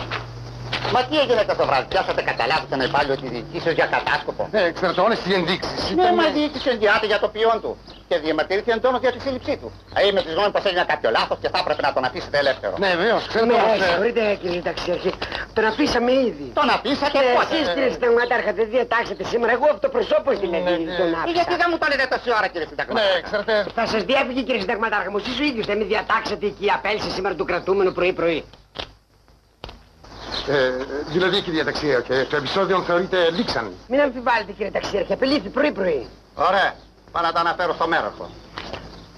Μα τι έγινε το βράδυ, πιάσατε καταλάβει τον υπάλληλο τη διοικήσεως για κατάσκοπο. Ξέρω όλες τις ενδείξεις. Ναι, μα η διοίκηση εγγυάται για το ποιόν του και διαμαρτυρήθηκε εντόνως για τη σύλληψή του. Είμαι της γνώμης πως έγινε κάποιο λάθος και θα έπρεπε να τον αφήσετε ελεύθερο. Ναι, βεβαίως, ξέρετε Ναι, όμως... συγχωρείτε κύριε Ταξιάρχη. Τον αφήσαμε ήδη. Τον αφήσατε πότε. Εσείς κύριε Συνταγματάρχα δεν διατάξετε σήμερα. Εγώ αυτοπροσώπως δηλαδή τον άφησα. Γιατί δεν μου το λέτε τόση ώρα κύριε Συνταγματάρχα. Ναι, ξέρετε... Θα σας διέφυγε κύριε Συνταγματάρχα μου. Εσείς ο ίδιος δεν με διατάξετε εκεί η απέλση σήμερα του κρατούμενου πρωί-πρωί. Δηλαδή, κύριε ταξιάρχε, το επεισόδιο θεωρείται λήξαν. Μην αμφιβάλλετε, κύριε ταξιάρχε, απελήθη πρωί-πρωί. Ωραία. Πάω να τα αναφέρω στο μέροχο.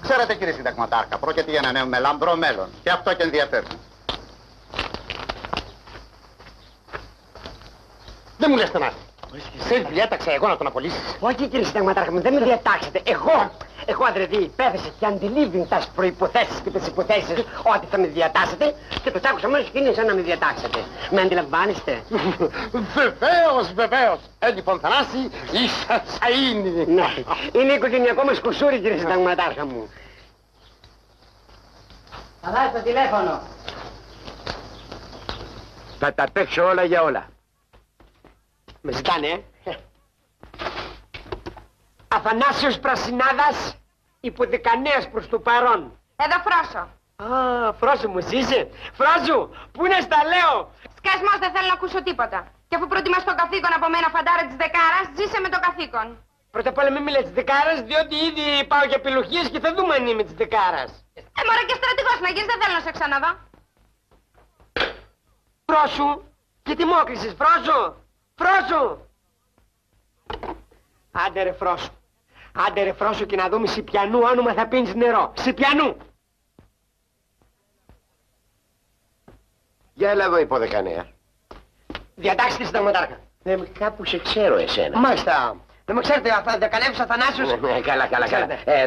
Ξέρετε, κύριε Συνταγματάρχα, πρόκειται για ένα νέο με λαμπρό μέλλον. Και αυτό και ενδιαφέρον. Δεν μου λες τον άθλη. Σε διέταξα εγώ να τον απολύσεις. Όχι, κύριε Συνταγματάρχα μου, δεν με διατάξετε. Εγώ αδρεδί υπέθεσα και αντιλήβην τα προϋποθέσεις και τις υποθέσεις ότι θα με διατάσετε και το άκουσα μόλις κίνησα να με διατάξετε. Με αντιλαμβάνεστε? Βεβαίως. Λοιπόν, Θανάση, είσαι σαΐνη. Ναι, είναι οικογενειακό μας κουσούρι, κύριε Συνταγματάρχα μου. Θα βάζει το τηλέφωνο. Θα τα παίξω όλα για όλα. Με ζητάνε, Αθανάσιος Πρασινάδας, υποδεκανέας προς το παρόν. Εδώ Φρόσο. Α, Φρόσο μου είσαι. Φρόσο, πού είναι στα λέω. Σκασμός, δεν θέλω να ακούσω τίποτα. Και αφού προτιμάς το καθήκον από μένα φαντάρα της δεκάρας, ζήσε με το καθήκον. Πρώτα απ' όλα μην μιλάς της δεκάρας, διότι ήδη πάω για επιλογίες και θα δούμε αν είμαι της δεκάρας. Μωρέ και στρατηγός να γίνεις, δεν θέλω να σε ξαναδώ. Φρόσο, γιατί μ' όκλεισες, Φρόσο. Φρόσο! Άντε ρε Φρόσο. Άντε ρε Φρόσο και να δούμε σε πιανού όνομα θα πίνεις νερό. Σε πιανού! Για έλα εδώ, υποδεκανέα. Διατάξτε Συνταγματάρχα. Κάπου σε ξέρω εσένα. Μάλιστα. Δεν με ξέρετε, δεκανεύς Αθανάσιος. Καλά.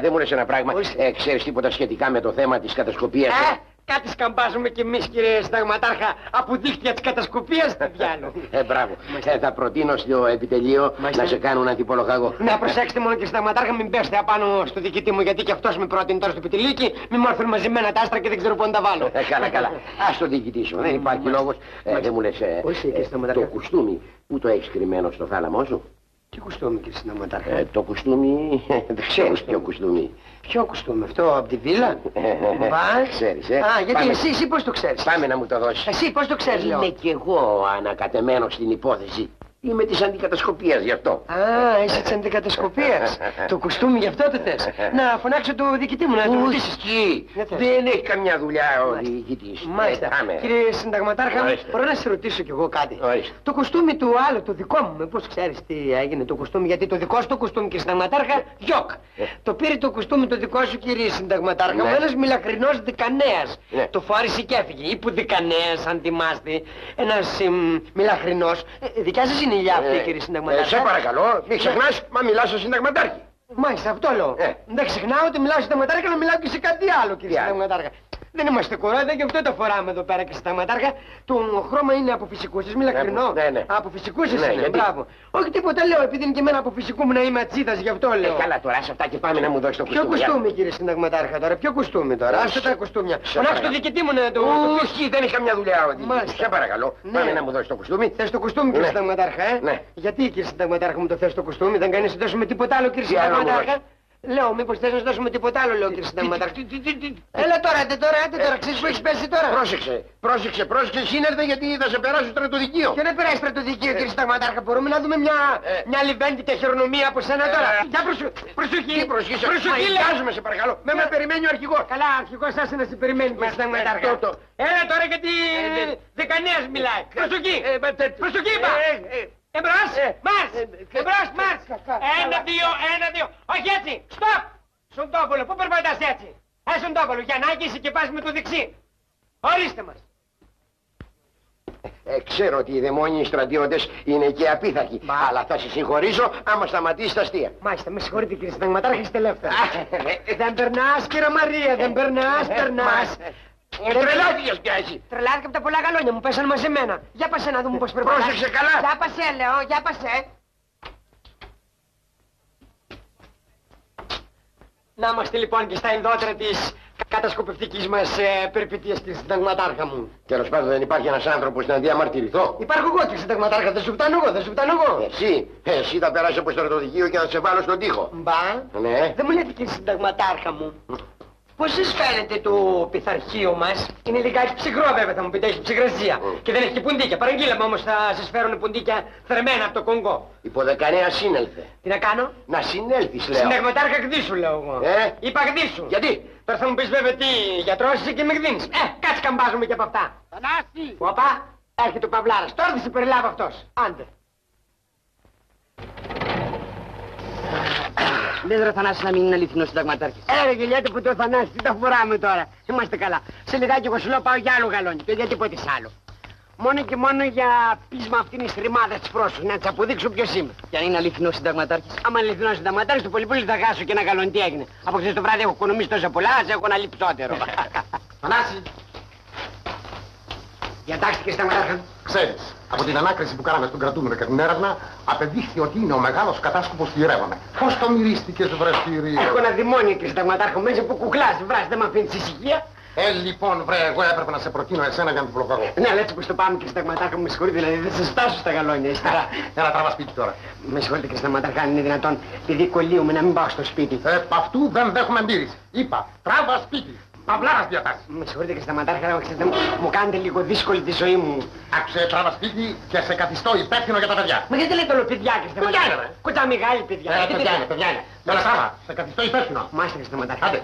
Δεν μου λες ένα πράγμα. Ξέρεις τίποτα σχετικά με το θέμα της κατασκοπίας? Κάτι σκαμπάζουμε κι εμείς, κύριε Συνταγματάρχα, από δίχτυα της κατασκοπίας, τι διάλογο. Μπράβο. Θα προτείνω στο επιτελείο να σε κάνουν αντιπολογαγό. Να προσέξτε μόνο, κύριε Συνταγματάρχα, μην πέσετε απάνω στο διοικητή μου, γιατί και αυτός με πρότεινε τώρα στο επιτελείο και μη μου έρθουν μαζεμένα τα άστρα και δεν ξέρω πού να τα βάλω. Καλά. Ας το διοικητή σου. Δεν υπάρχει λόγος. Δεν μου λες το κουστούμι που το έχεις κρυμμένο στο θάλαμό σου? Τι κουστούμι, κύριε Συνταγματάρχα? Το κουστούμι, δεν ξέρεις ποιο κουστούμι. Ποιο κουστούμι, αυτό από τη βίλα? Ξέρεις, Α, γιατί εσύ πώς το ξέρεις? Πάμε να μου το δώσεις. Εσύ πώς το ξέρεις, λέω? Είμαι κι εγώ ανακατεμένος στην υπόθεση. Είμαι της αντικατασκοπίας γι' αυτό. Α, είσαι της αντικατασκοπίας. Το κουστούμι γι' αυτό το θες. Να φωνάξω το διοικητή μου να το ρωτήσεις. Δεν έχει καμιά δουλειά ο διοικητής. Μάλιστα. Κύριε Συνταγματάρχα, μπορώ να σε ρωτήσω κι εγώ κάτι? Το κουστούμι του άλλου, το δικό μου, πώς ξέρεις τι έγινε το κουστούμι? Γιατί το δικό σου το κουστούμι, κύριε Συνταγματάρχα, γιοκ. Το πήρε το κουστούμι το δικό σου, κύριε Συνταγματάρχα, μου ένας μιλαχρινός δικανέας. Το φόρησε και έφυγε. Ή που δικανέας, αν θυμάστε, ένας μιλαχρινός. Δικιά σας είναι η ηλιά αυτή, κύριε Συνταγματάρχα? Σε παρακαλώ, μην ξεχνάς, μα μιλάς στο Συνταγματάρχη. Μάλιστα, αυτό λέω. Δεν ξεχνάω ότι μιλάω στο Συνταγματάρχα, να μιλάω και σε κάτι άλλο, κύριε Συνταγματάρχα. Δεν είμαστε κορόιδα και αυτό το φοράμε εδώ πέρα και Συνταγματάρχα. Το χρώμα είναι από φυσικού σας, μιλαχρινό. Από φυσικού σας είναι, μπράβο. Όχι τίποτα λέω, επειδή είναι και εμένα από φυσικού μου να είμαι ατσίδας, γι' αυτό λέω. Καλά τώρα, σε αυτά και πάμε να μου δώσεις το κουστούμι. Ποιο κουστούμι, κύριε Συνταγματάρχα τώρα, ποιο κουστούμι τώρα? Άστε τα κουστούμια. Φωνάξτε το διοικητή μου να το. Όχι, δεν έχει καμιά δουλειά ο διοικητής. Σε παρακαλώ, πάμε να μου δώσεις το κουστούμι. Θες το κουστούμι, κύριε Συνταγματάρχα, Γιατί, κύριε Συνταγματάρχα, μου το θες το κουστούμι? Δεν κάνει να δώσουμε τίποτα άλλο, κύριε Συνταγματάρχα? Λέω, μήπως θες να σου δώσουμε τίποτα άλλο, λέω, κύριε Συνταγματάρχα. Έλα τώρα, άντε τώρα, ξέρεις που έχεις πέσει τώρα. Πρόσεξε, σύνερθε γιατί θα σε περάσει στο στρατοδικείο. Και δεν περάσει στο στρατοδικείο, κύριε Συνταγματάρχα, μπορούμε να δούμε μια λιβέντητα χειρονομία από σένα τώρα. Για προσοχή. Τι προσοχή, Λιάζουμε, σε παρακαλώ. Με περιμένει ο αρχηγός. Καλά, αρχηγός άσε να σε περιμένει, κύριε Συνταγματάρχα. Έλα τώρα γιατί δεκανέας μιλάει. Προσοχή, είπα. Εμπρός, μάρς! Ένα, δύο, όχι έτσι, στοπ! Σοντόπολο, πού περπατάς έτσι? Σοντόπολο, Γιαννάκη, είσαι και πας με το δεξί. Ορίστε μας. Ξέρω ότι οι δαιμόνιοι στρατιώτες είναι και απίθαρχοι, αλλά θα σε συγχωρήσω άμα σταματήσεις τα αστεία. Μάλιστα, με συγχωρείτε κύριε Συνταγματάρχα, είστε ελεύθεροι. Δεν περνάς, κύριε Μαρία, δεν περνάς. Τρελάθηκες πια εσύ. Τρελάθηκα από τα πολλά γαλόνια μου, πέσανε μαζεμένα. Για πάσε να δούμε πώς περπατάς. Πρόσεξε καλά. Για πάσε, λέω, για πάσε. Να είμαστε λοιπόν και στα ενδότερα της κατασκοπευτικής μας περιπετειίας, κύριε Συνταγματάρχα μου. Τέλος πάντων δεν υπάρχει ένας άνθρωπος να διαμαρτυρηθώ. Υπάρχω εγώ, κύριε Συνταγματάρχα, δεν σου φτάνω εγώ. Εσύ θα περάσεις από το στρατοδικείο και θα σε βάλω στον τοίχο. Ναι. Δεν μου λέτε, κύριε Συνταγματάρχα μου, πώς σας φαίνεται το πειθαρχείο μας? Είναι λιγάκι ψυχρό βέβαια, θα μου πείτε, έχει ψυγρασία. Και δεν έχει και πουντίκια. Παραγγείλαμε όμως θα σας φέρουν πουντίκια θερμένα από το Κονγκό. Υποδεκανέα σύνελθε. Τι να κάνω? Να συνέλθεις, λέω. Συνταγματάρχα, γδίσου, λέω εγώ. Είπα γδίσου. Γιατί? Τώρα θα μου πεις βέβαια τι γιατρός είσαι και με γδίνεις. Κάτσε καμπάζουμε και από αυτά. Θανάση! Οπα, Έρχεται ο Παυλάρας. Τώρα θα σε περιλάβω αυτός. Άντε. Λες ρε Θανάση να μην είναι αληθινός συνταγματάρχης. Ρε γελιέται που το Θανάση, τι τα φοράμε τώρα. Είμαστε καλά. Σε λιγάκι εγώ σου λέω πάω για άλλο γαλόνι και για τίποτε άλλο. Μόνο και μόνο για πείσμα αυτήν τη ρημάδα της πρόσωπης, να της αποδείξω ποιος είμαι. Και αν είναι αληθινός συνταγματάρχης. Άμα είναι αληθινός συνταγματάρχης, το πολύ πολύ θα χάσω και ένα γαλόνι τι έγινε. Από χθες το βράδυ έχω οικονομήσει τόσα πολλά, ας έχω ένα λιπτότερο. Θανάση, Διατάξτε και συνταγματάρχα. ξέρεις, από την ανάκριση που κάναμε στον κρατούμενο και την έρευνα, απεδείχθη ότι είναι ο μεγάλος κατάσκοπος του Ιρέβανα. Πώς το μυρίστηκες, βρε κύριε? Έχω ένα δημόνιο και συνταγματάρχο μέσα που κουκλάζει, βράζει, δεν με αφήνεις ησυχία. Λοιπόν, βρε, εγώ έπρεπε να σε προτείνω εσένα για να την προφαγώ. Ναι, αλλά έτσι που στο πάμε και συνταγματάρχα μου, με συγχωρείτε, δηλαδή δεν σας φτάσω στα γαλόνια ύστερα. Έλα, τραβά σπίτι τώρα. Με συγχωρείτε και συνταγματάρχα, αν είναι δυνατόν, επειδή κολλείουμε να μην πάω στο σπίτι. Επ' αυτού δεν δέχομαι αντίρρηση. Είπα, τράβα σπίτι. Παυλάρας διατάξεις. Με συγχωρείτε και συνταγματάρχα, αλλά ξέρετε, μου κάνετε λίγο δύσκολη τη ζωή μου. Άκουσε, τράβα σπίτι και σε καθιστώ υπεύθυνο για τα παιδιά. Μα γιατί λέτε όλο παιδιά και συνταγματάρχα? Κοίτα μεγάλη παιδιά. Παιδιά είναι. Έλα, τράβα, σε καθιστώ υπεύθυνο. Μάλιστα και συνταγματάρχα. Άντε.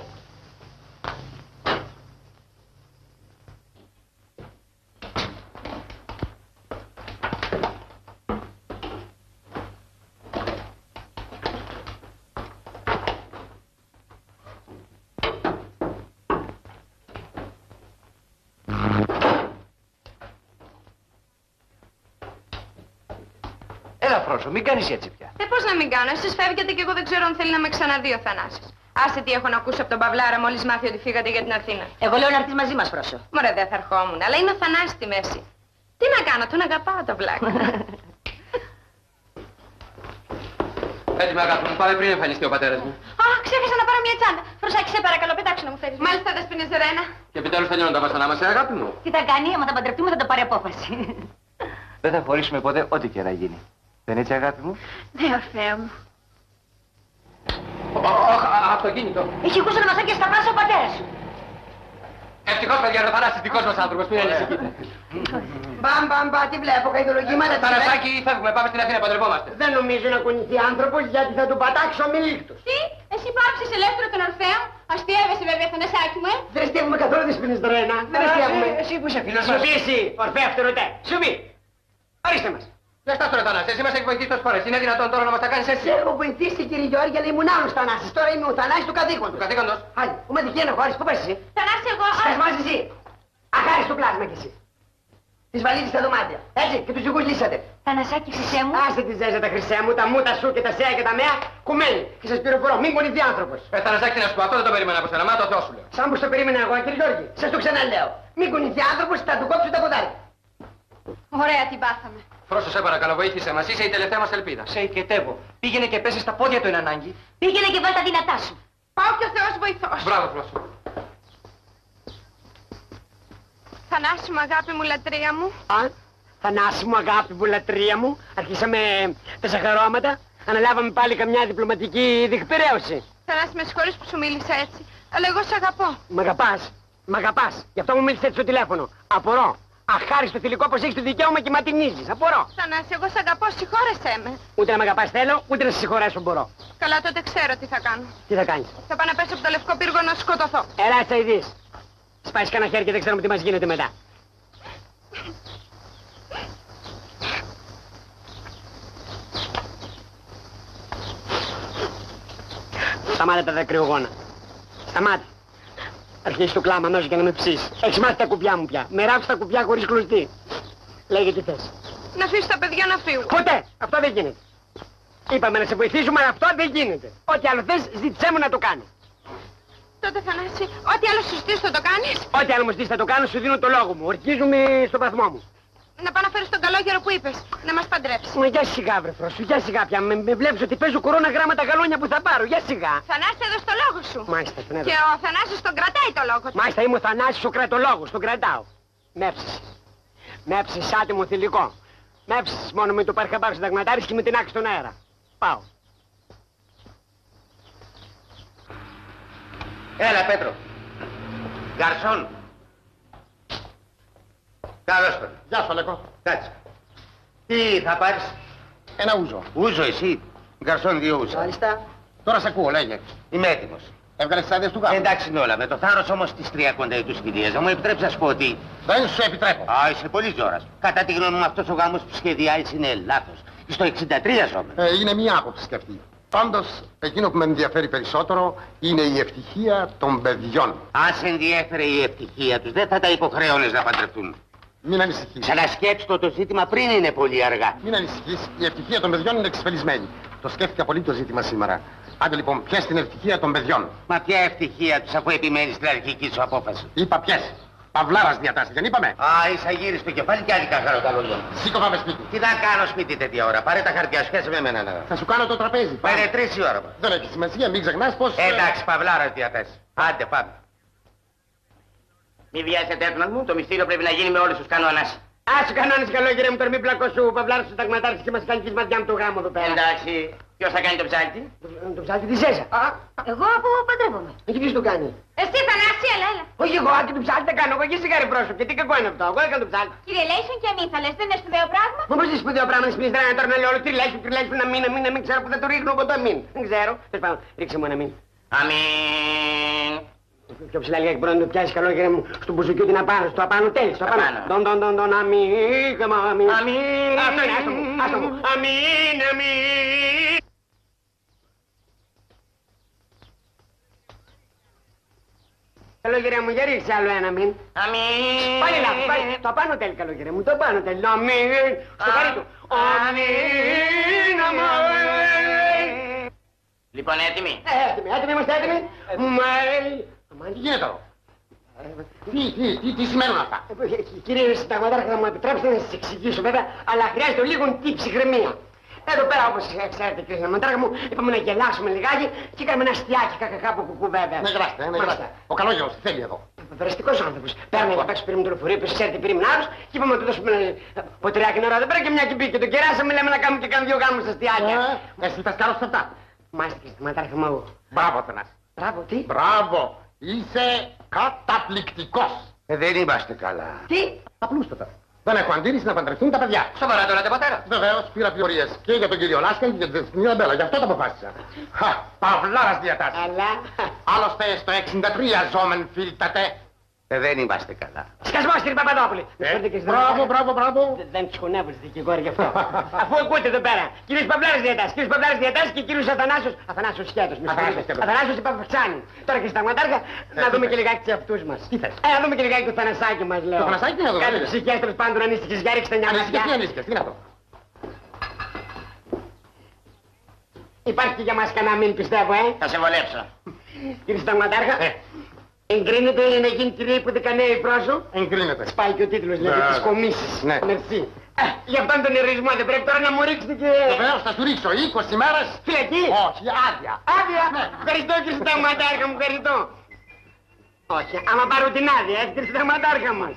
Έλα Φρόσο, μην κάνεις έτσι πια. Πώς να μην κάνω, εσείς φεύγετε και εγώ δεν ξέρω αν θέλει να με ξαναδεί ο Θανάσης. Άσε τι έχω να ακούσω από τον Παυλάρα μόλις μάθει ότι φύγατε για την Αθήνα. Εγώ λέω να έρθεις μαζί μας, Φρόσο. Μωρέ, δεν θα ερχόμουν, αλλά είναι ο Θανάσης στη μέση. Τι να κάνω, τον αγαπάω το βλάκο. Έτοιμη αγάπη μου, πάμε πριν εμφανιστεί ο πατέρας μου. Α, ξέχασα να πάρω μια τσάντα. Φροσάκι, σε παρακαλώ, πετάξου να μου φέρεις. Μάλιστα, δεσποινής Ρένα. Και επιτέλους τελειώνουν τα βασανά μας, αγάπη μου. Τι θα κάνει, άμα θα παντρευτούμε θα το πάρει απόφαση. Δεν θα χωρίσουμε ποτέ ό,τι και να γίνει. Δεν είναι έτσι αγάπη μου? Ναι, Ορφέα μου. Αυτοκίνητο. Έχει ακούσει να μας άκουσε στα πράσινα ο πατέρας σου. Ευτυχώς παιδιά, ο Θανάσης δικός μας άνθρωπος, μην ανησυχείτε. Μπαμ, τι βλέπω, καηδολογήματα. Θανασάκι, φεύγουμε, πάμε στην Αθήνα, παντρευόμαστε. Δεν νομίζω να κουνηθεί άνθρωπος γιατί θα του πατάξει ο μιλίκτος. Τι, εσύ πάψεις ελεύθερο τον Ορφέα μου. Αστείευεσαι βέβαια, Θανασάκι μου, Δεν αστείευουμε καθόλου δεσποινής Ρένα. Δεν αστείευουμε. Εσύ που είσαι φίλος Σου μας. πει εσύ, Ορφέα φτερωτέ. Σου πει. Ορίστε μας. Για στάσου ρε Θανάση, εσύ μας έχει βοηθήσει τόσες φορές. Είναι δυνατόν τώρα να μας τα κάνεις έτσι? Σε έχω βοηθήσει κύριε Γιώργη, αλλά ήμουν άλλος Θανάσης. Τώρα είμαι ο Θανάσης του καθήκοντος. Του καθήκοντος. Άντε, πούμε τι να χωρίς, πού πας εσύ? Θανάση, εγώ... Πας μαζί εσύ. Αχάριστο πλάσμα κι εσύ. Τις βαλίζεις στα δωμάτια. Έτσι, και τους ζυγούς λύσατε. Θανασάκι, χρυσέ μου. Άστε τη ζέζα τα χρυσέ μου, τα μου, τα σου και τα σέα και τα μέα, κουμένει. Και σας πληροφορώ, μην κουνηθεί άνθρωπος. Θανασάκι, να σου πω, αυτό δεν το περίμενα από σένα, μα το Θεό σου λέω. Σαν που στο περίμενα εγώ, κύριε Γιώργη, σας το ξαναλέω. Μην κουνηθεί άνθρωπος, θα του κόψω τα ποδάρια. Ωραία, την πάθαμε. Φρόσο, σε παρακαλώ, βοήθησε μας, είσαι η τελευταία μας ελπίδα. Σε οικετεύω. Πήγαινε και πέσει στα πόδια του εν ανάγκη. Πήγαινε και βάλ τα δυνατά σου. Πάω και ο Θεός βοηθός. Μπράβο, Φρόσο. Θανάση μου, αγάπη μου, λατρεία μου. Θανάση μου, αγάπη μου, λατρεία μου. Αρχίσαμε τα σαχαρώματα. Αναλάβαμε πάλι καμιά διπλωματική διεκπαιρέωση. Θανάση, με συγχωρείς που σου μίλησα έτσι. Αλλά εγώ σε αγαπώ. Μ' αγαπάς. Γι' αυτό μου μίλησε έτσι στο τηλέφωνο. Απορώ. Αχάριστο θηλυκό πως έχεις το δικαίωμα και ματινίζεις. Απορώ. Θανάση, εγώ σε αγαπώ, συγχώρεσέ με. Ούτε να με αγαπάς θέλω, ούτε να σε συγχωρέσω μπορώ. Καλά, τότε ξέρω τι θα κάνω. Τι θα κάνεις? Θα πάω να πέσω από το λευκό πύργο να σκοτωθώ. Έλα, θα ειδείς. Σπάσεις κανένα χέρι και δεν ξέρουμε τι μας γίνεται μετά. Σταμάτα τα δακρυογόνα. Σταμάτα. Αρχίζεις το κλάμα αμέσως για να με ψήσεις. Έχεις μάθει τα κουπιά μου πια. Με ράψεις τα κουπιά χωρίς κλωστή. Λέγε τι θες. Να αφήσεις τα παιδιά να φύγουν. Ποτέ! Αυτό δεν γίνεται. Είπαμε να σε βοηθήσουμε, αλλά αυτό δεν γίνεται. Ό,τι άλλο θες, ζήτησέ μου να το κάνω. Τότε Θανάση, ό,τι άλλο σου ζητήσω θα το κάνεις. Ό,τι άλλο μου ζητήσεις θα το κάνω, σου δίνω το λόγο μου. Ορκίζομαι στο βαθμό μου. Να πάω να φέρεις τον καλόγερο που είπες. Να μας παντρέψει. Μα για σιγά βρε Φρόσο, για σιγά πια. Με βλέπεις ότι παίζω κορώνα γράμματα γαλόνια που θα πάρω. Για σιγά. Θανάση, έδωσε το λόγο σου. Μάλιστα, τον έδωσα. Και ο Θανάσης τον κρατάει το λόγο του. Μάλιστα, είμαι ο Θανάσης ο κρατολόγος, τον κρατάω. Μέψεις. Μέψεις άτιμο θηλυκό. Μέψεις μόνο με το παρχαμπάρ συνταγματάρης και με την άκρη στον αέρα. Πάω. Έλα, Πέτρο. Γκαρσόν. Καλώς τον. Γεια σου, Αλέκο. Κάτσε. Τι θα πάρεις? Ένα ούζο. Ούζο εσύ. Γκαρσόν 2 ούζα. Μάλιστα. Τώρα σε ακούω, λέγε. Είμαι έτοιμος. Έβγαλες τις άδειες του γάμου. Εντάξει είναι όλα. Με το θάρρος όμως της 30 του κυρίας. Θα μου επιτρέψει να σου πω ότι. Δεν σου επιτρέπω. Α, είσαι πολύ ζώρας. Κατά τη γνώμη μου αυτός ο γάμος που σχεδιάζεις είναι λάθος. Στο 63 ζώμε. Είναι μία άποψη και αυτή. Πάντως, εκείνο που με ενδιαφέρει περισσότερο είναι η ευτυχία των παιδιών. Αν σε ενδιέφερε η ευτυχία τους, δεν θα τα υποχρέωνες να παντρευτούν. Μην ανησυχείς. Ξανασκέψτε το ζήτημα πριν είναι πολύ αργά. Μην ανησυχείς. Η ευτυχία των παιδιών είναι εξασφαλισμένη. Το σκέφτηκα πολύ το ζήτημα σήμερα. Άντε λοιπόν, πιες την ευτυχία των παιδιών. Μα ποια ευτυχία τους αφού επιμένεις στην αρχική σου απόφαση. Είπα πιες. Παυλάρας διατάσσει, δεν είπαμε. Α, ίσα γύρι στο κεφάλι και άδικα χαρώ τα λόγια. Σήκω πάμε σπίτι. Τι θα κάνω σπίτι τέτοια ώρα. Πάρε τα χαρτιά σου, πιάσε με εμένα να. Θα σου κάνω το τραπέζι. Πάρε 3 η ώρα. Δεν έχει σημασία, μην ξεχνάς πως... Εντάξει, παυλάρα διατάσσει. Άντε, πάμε. Μη βιάζετε έρθμα μου, το μυστήριο πρέπει να γίνει με όλους τους κανόνες. Άσου κανόνες καλό κύριε μου, τώρα μην πλακώσου ο Παυλάρος του Σταγματάρχης και μας κάνει τη σματιά με το γάμο εδώ πέρα. Εντάξει, ποιος θα κάνει το ψάλτη? Το ψάλτη της Ζέζα. Εγώ που παντρεύομαι. Και ποιος το κάνει? Εσύ Θανάση, έλα. Όχι εγώ, και το ψάλτη δεν κάνω, εγώ και σιγάρι πρόσωπο. Και τι κακό είναι αυτό, εγώ έκανα το ψάλτη. Κύριε Λέισον και αμύθαλες, δεν είναι σπουδαίο πράγμα. Μα πώς είναι σπουδαίο πράγμα να σπουδείς τώρα να λέω όλο τριλέξουν να μην ξέρω που θα το ρίχνω από το αμήν. Δεν ξέρω. Τέλος πάντων, ρίξε μου ένα αμήν. Αμήν. Πιο ψηλά λίγα και μπορεί να το πιάσεις καλό κύριε μου στον μπουζουκιού την απάνω, στο απάνω τέλει, στο απάνω. Τον αμήν, αμήν. Αμήν. Αυτό είναι, άστο μου. Αμήν, αμήν. Καλό κύριε μου, για ρίξε άλλο ένα αμήν. Αμήν. Πάλι λάθος, πάλι. Το απάνω τέλει καλό κύριε μου, το απάνω τέλει. Αμήν. Στο καρύ του. Αμήν, αμήν. Λοιπόν, έτοιμοι. Έτοιμοι, είμαστε έτοιμοι. Τι γίνεται εδώ? Τι σημαίνουν αυτά? Κύριε Συνταγματάρχα, θα μου επιτρέψετε να σας εξηγήσω βέβαια, αλλά χρειάζεται λίγο τι ψυχραιμία. Εδώ πέρα, όπως ξέρετε κύριε Συνταγματάρχα μου, είπαμε να γελάσουμε λιγάκι και κάνουμε ένα αστιάκι κάπου κουκού βέβαια. Ναι, γράστε. Ο καλόγερος τι θέλει εδώ? Δραστικός άνθρωπος. Παίρνει απ' έξω περίμενο το λεωφορείο, ποιος ξέρετε περίμενα άλλος και είπαμε να του δώσουμε ένα ποτηράκι νερό εδώ πέρα και μια κυμπή και το κεράσαμε, λέμε να κάνουμε και κάνουμε 2 γάμους αστιάκια. Εσύ θα σκάρω σε αυτά. Μάλιστα κύριε Συνταγματάρχα μου. Μπράβο, Θανάση. Μπράβο, τι? Μπράβο. Είσαι καταπληκτικός. Δεν είμαστε καλά. Τι? Απλούστατα. Δεν έχω αντίρρηση να παντρευτούν τα παιδιά. Σοβαρά το λέτε, πατέρα. Βεβαίως, πήρα πληροφορίες και για τον κύριο Λάσκα και για την Δεσποινίδα Μπέλα. Γι' αυτό το αποφάσισα. Παυλάρας διατάσσης. Αλλά... Άλλωστε στο 63 ζώμεν φίλτατε. Δεν είμαστε καλά. Σκασμός κύριε Παπαδόπουλε. Μπράβο. Δεν σχονεύω στη δικηγόρη γι' αυτό. Αφού ακούτε εδώ πέρα. Κύριος Παυλάρας διατάσσης και κύριος Αθανάσιος Σχέτος. Αθανάσιος Παπαυξάνη. Τώρα και Συνταγματάρχα να δούμε και λιγάκι τους εαυτούς μας. Τι θες? Να δούμε και λιγάκι το Θανασάκι μας λέω. Το Θανασάκι τι να δούμε? Κάτι ψυχές τέλος πάντων ανήσυχες για ρίξτε μια ματιά. Ανήσυχες, τι είναι αυτό? Υπάρχει και για μας κανένα μην πιστεύω, Θα σε βολέψω. Κύριε Συνταγματάρχα. Εγκρίνεται να γίνει κυρία που δεκανέει πρόσω. Εγκρίνεται. Σπάει και ο τίτλος δηλαδή της κομίσης. Ναι. Μερσή. Γι' αυτόν τον ερωισμό δεν πρέπει τώρα να μου ρίξετε και... Βεβαίως θα σου ρίξω 20 μέρες. Φυλακή. Όχι, άδεια. Άδεια. Ευχαριστώ κύριε Συνταγματάρχα μου, ευχαριστώ. Όχι, άμα πάρω την άδεια, κύριε Συνταγματάρχα μας.